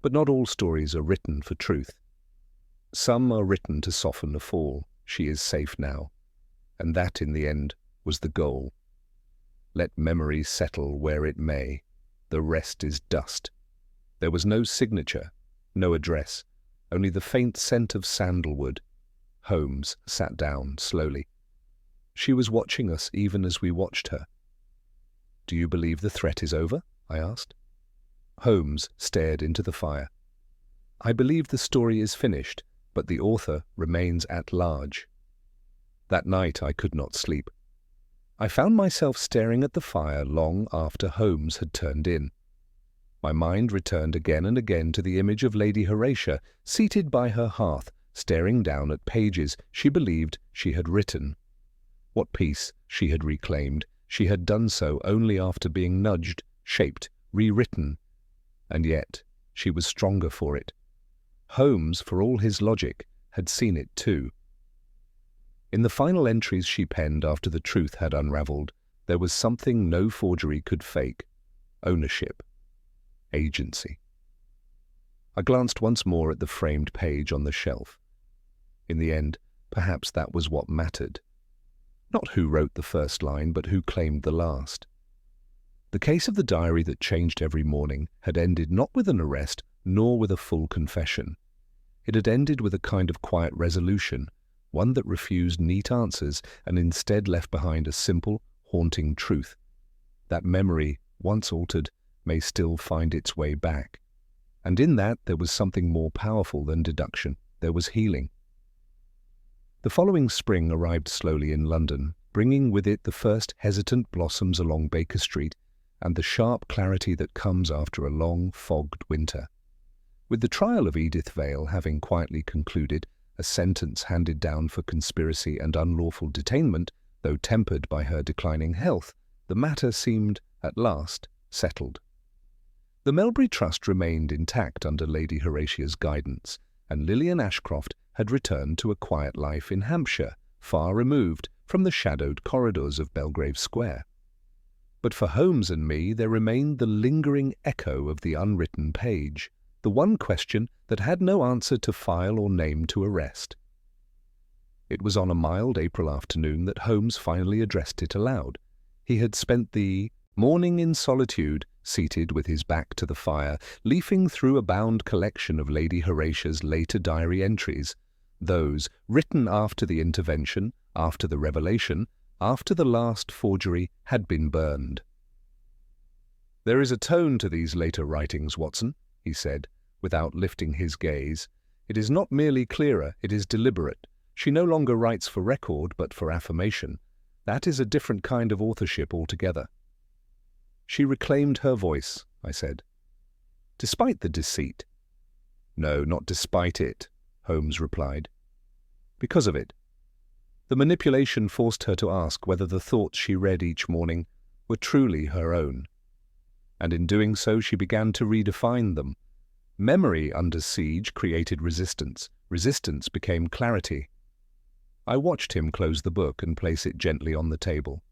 But not all stories are written for truth. Some are written to soften a fall. She is safe now. And that, in the end, was the goal. Let memory settle where it may. The rest is dust." There was no signature, no address, only the faint scent of sandalwood. Holmes sat down slowly. She was watching us even as we watched her. "Do you believe the threat is over?" I asked. Holmes stared into the fire. "I believe the story is finished, but the author remains at large." That night I could not sleep. I found myself staring at the fire long after Holmes had turned in. My mind returned again and again to the image of Lady Horatia seated by her hearth, staring down at pages she believed she had written. What peace she had reclaimed, she had done so only after being nudged, shaped, rewritten. And yet she was stronger for it. Holmes, for all his logic, had seen it too. In the final entries she penned after the truth had unravelled, there was something no forgery could fake: ownership, agency. I glanced once more at the framed page on the shelf. In the end, perhaps that was what mattered. Not who wrote the first line, but who claimed the last. The case of the diary that changed every morning had ended not with an arrest, nor with a full confession. It had ended with a kind of quiet resolution, one that refused neat answers and instead left behind a simple, haunting truth. That memory, once altered, may still find its way back. And in that there was something more powerful than deduction. There was healing. The following spring arrived slowly in London, bringing with it the first hesitant blossoms along Baker Street and the sharp clarity that comes after a long, fogged winter. With the trial of Edith Vale having quietly concluded, a sentence handed down for conspiracy and unlawful detainment, though tempered by her declining health, the matter seemed, at last, settled. The Melbury Trust remained intact under Lady Horatia's guidance, and Lillian Ashcroft had returned to a quiet life in Hampshire, far removed from the shadowed corridors of Belgrave Square. But for Holmes and me there remained the lingering echo of the unwritten page, the one question that had no answer to file or name to arrest. It was on a mild April afternoon that Holmes finally addressed it aloud. He had spent the morning in solitude, seated with his back to the fire, leafing through a bound collection of Lady Horatia's later diary entries, those written after the intervention, after the revelation, after the last forgery had been burned. "There is a tone to these later writings, Watson," he said, without lifting his gaze. "It is not merely clearer, it is deliberate. She no longer writes for record, but for affirmation. That is a different kind of authorship altogether." "She reclaimed her voice," I said. "Despite the deceit?" "No, not despite it," Holmes replied. "Because of it. The manipulation forced her to ask whether the thoughts she read each morning were truly her own. And in doing so she began to redefine them. Memory under siege created resistance. Resistance became clarity." I watched him close the book and place it gently on the table.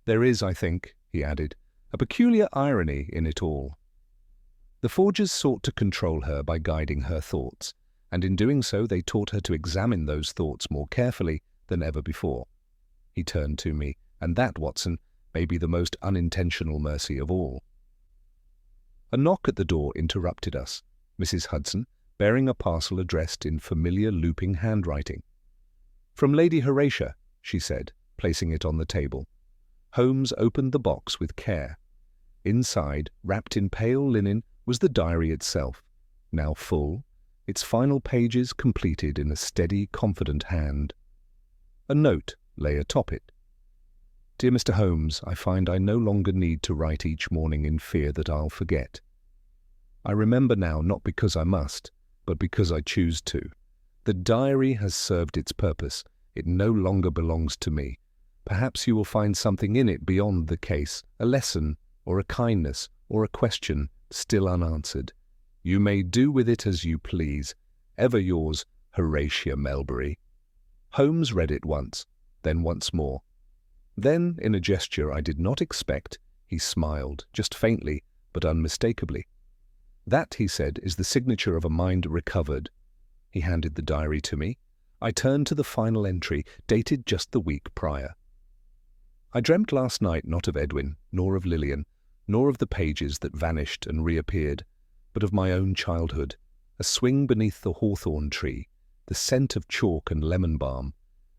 "There is, I think," he added, "a peculiar irony in it all. The forgers sought to control her by guiding her thoughts, and in doing so they taught her to examine those thoughts more carefully than ever before." He turned to me, "And that, Watson, may be the most unintentional mercy of all." A knock at the door interrupted us. Mrs. Hudson, bearing a parcel addressed in familiar looping handwriting. "From Lady Horatia," she said, placing it on the table. Holmes opened the box with care. Inside, wrapped in pale linen, was the diary itself, now full, its final pages completed in a steady, confident hand. A note lay atop it. "Dear Mr. Holmes, I find I no longer need to write each morning in fear that I'll forget. I remember now not because I must, but because I choose to. The diary has served its purpose. It no longer belongs to me. Perhaps you will find something in it beyond the case, a lesson, or a kindness, or a question still unanswered. You may do with it as you please. Ever yours, Horatia Melbury." Holmes read it once, then once more. Then, in a gesture I did not expect, he smiled, just faintly, but unmistakably. "That," he said, "is the signature of a mind recovered." He handed the diary to me. I turned to the final entry, dated just the week prior. "I dreamt last night not of Edwin, nor of Lillian, nor of the pages that vanished and reappeared, but of my own childhood, a swing beneath the hawthorn tree, the scent of chalk and lemon balm,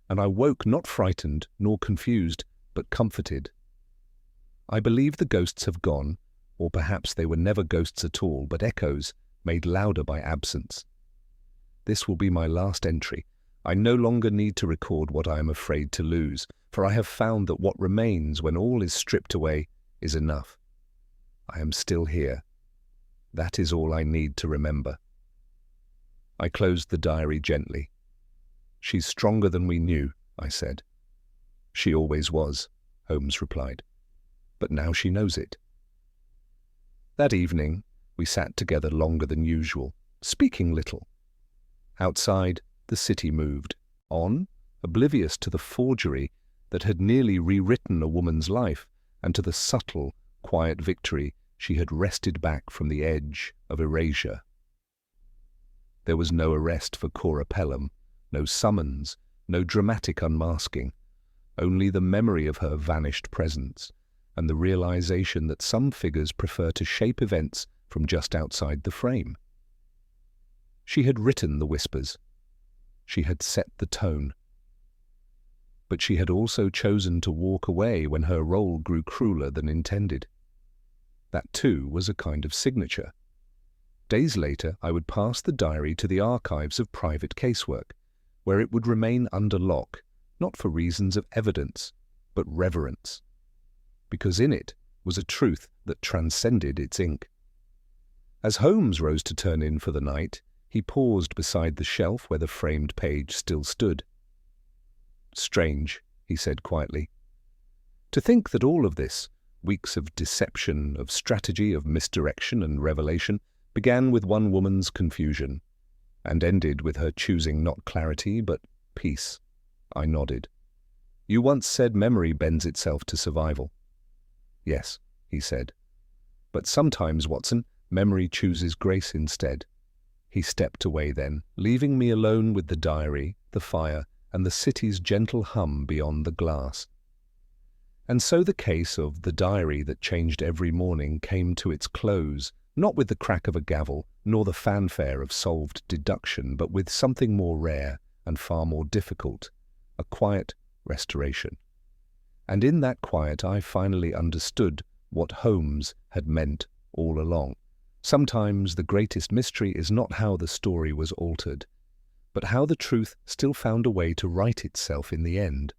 and I woke not frightened nor confused, but comforted. I believe the ghosts have gone, or perhaps they were never ghosts at all, but echoes, made louder by absence. This will be my last entry. I no longer need to record what I am afraid to lose, for I have found that what remains when all is stripped away is enough. I am still here. That is all I need to remember. I closed the diary gently. She's stronger than we knew, I said. She always was, Holmes replied. But now she knows it. That evening, we sat together longer than usual, speaking little. Outside, the city moved on, oblivious to the forgery that had nearly rewritten a woman's life and to the subtle, quiet victory she had wrested back from the edge of erasure. There was no arrest for Cora Pelham, no summons, no dramatic unmasking, only the memory of her vanished presence and the realization that some figures prefer to shape events from just outside the frame. She had written the whispers. She had set the tone. But she had also chosen to walk away when her role grew crueler than intended. That, too, was a kind of signature. Days later, I would pass the diary to the archives of private casework, where it would remain under lock, not for reasons of evidence, but reverence, because in it was a truth that transcended its ink. As Holmes rose to turn in for the night, he paused beside the shelf where the framed page still stood. "Strange," he said quietly. "To think that all of this, weeks of deception, of strategy, of misdirection and revelation, began with one woman's confusion, and ended with her choosing not clarity but peace." I nodded. "You once said memory bends itself to survival." "Yes," he said. "But sometimes, Watson, memory chooses grace instead." He stepped away then, leaving me alone with the diary, the fire, and the city's gentle hum beyond the glass. And so the case of the diary that changed every morning came to its close, not with the crack of a gavel, nor the fanfare of solved deduction, but with something more rare and far more difficult, a quiet restoration. And in that quiet I finally understood what Holmes had meant all along. Sometimes the greatest mystery is not how the story was altered, but how the truth still found a way to right itself in the end.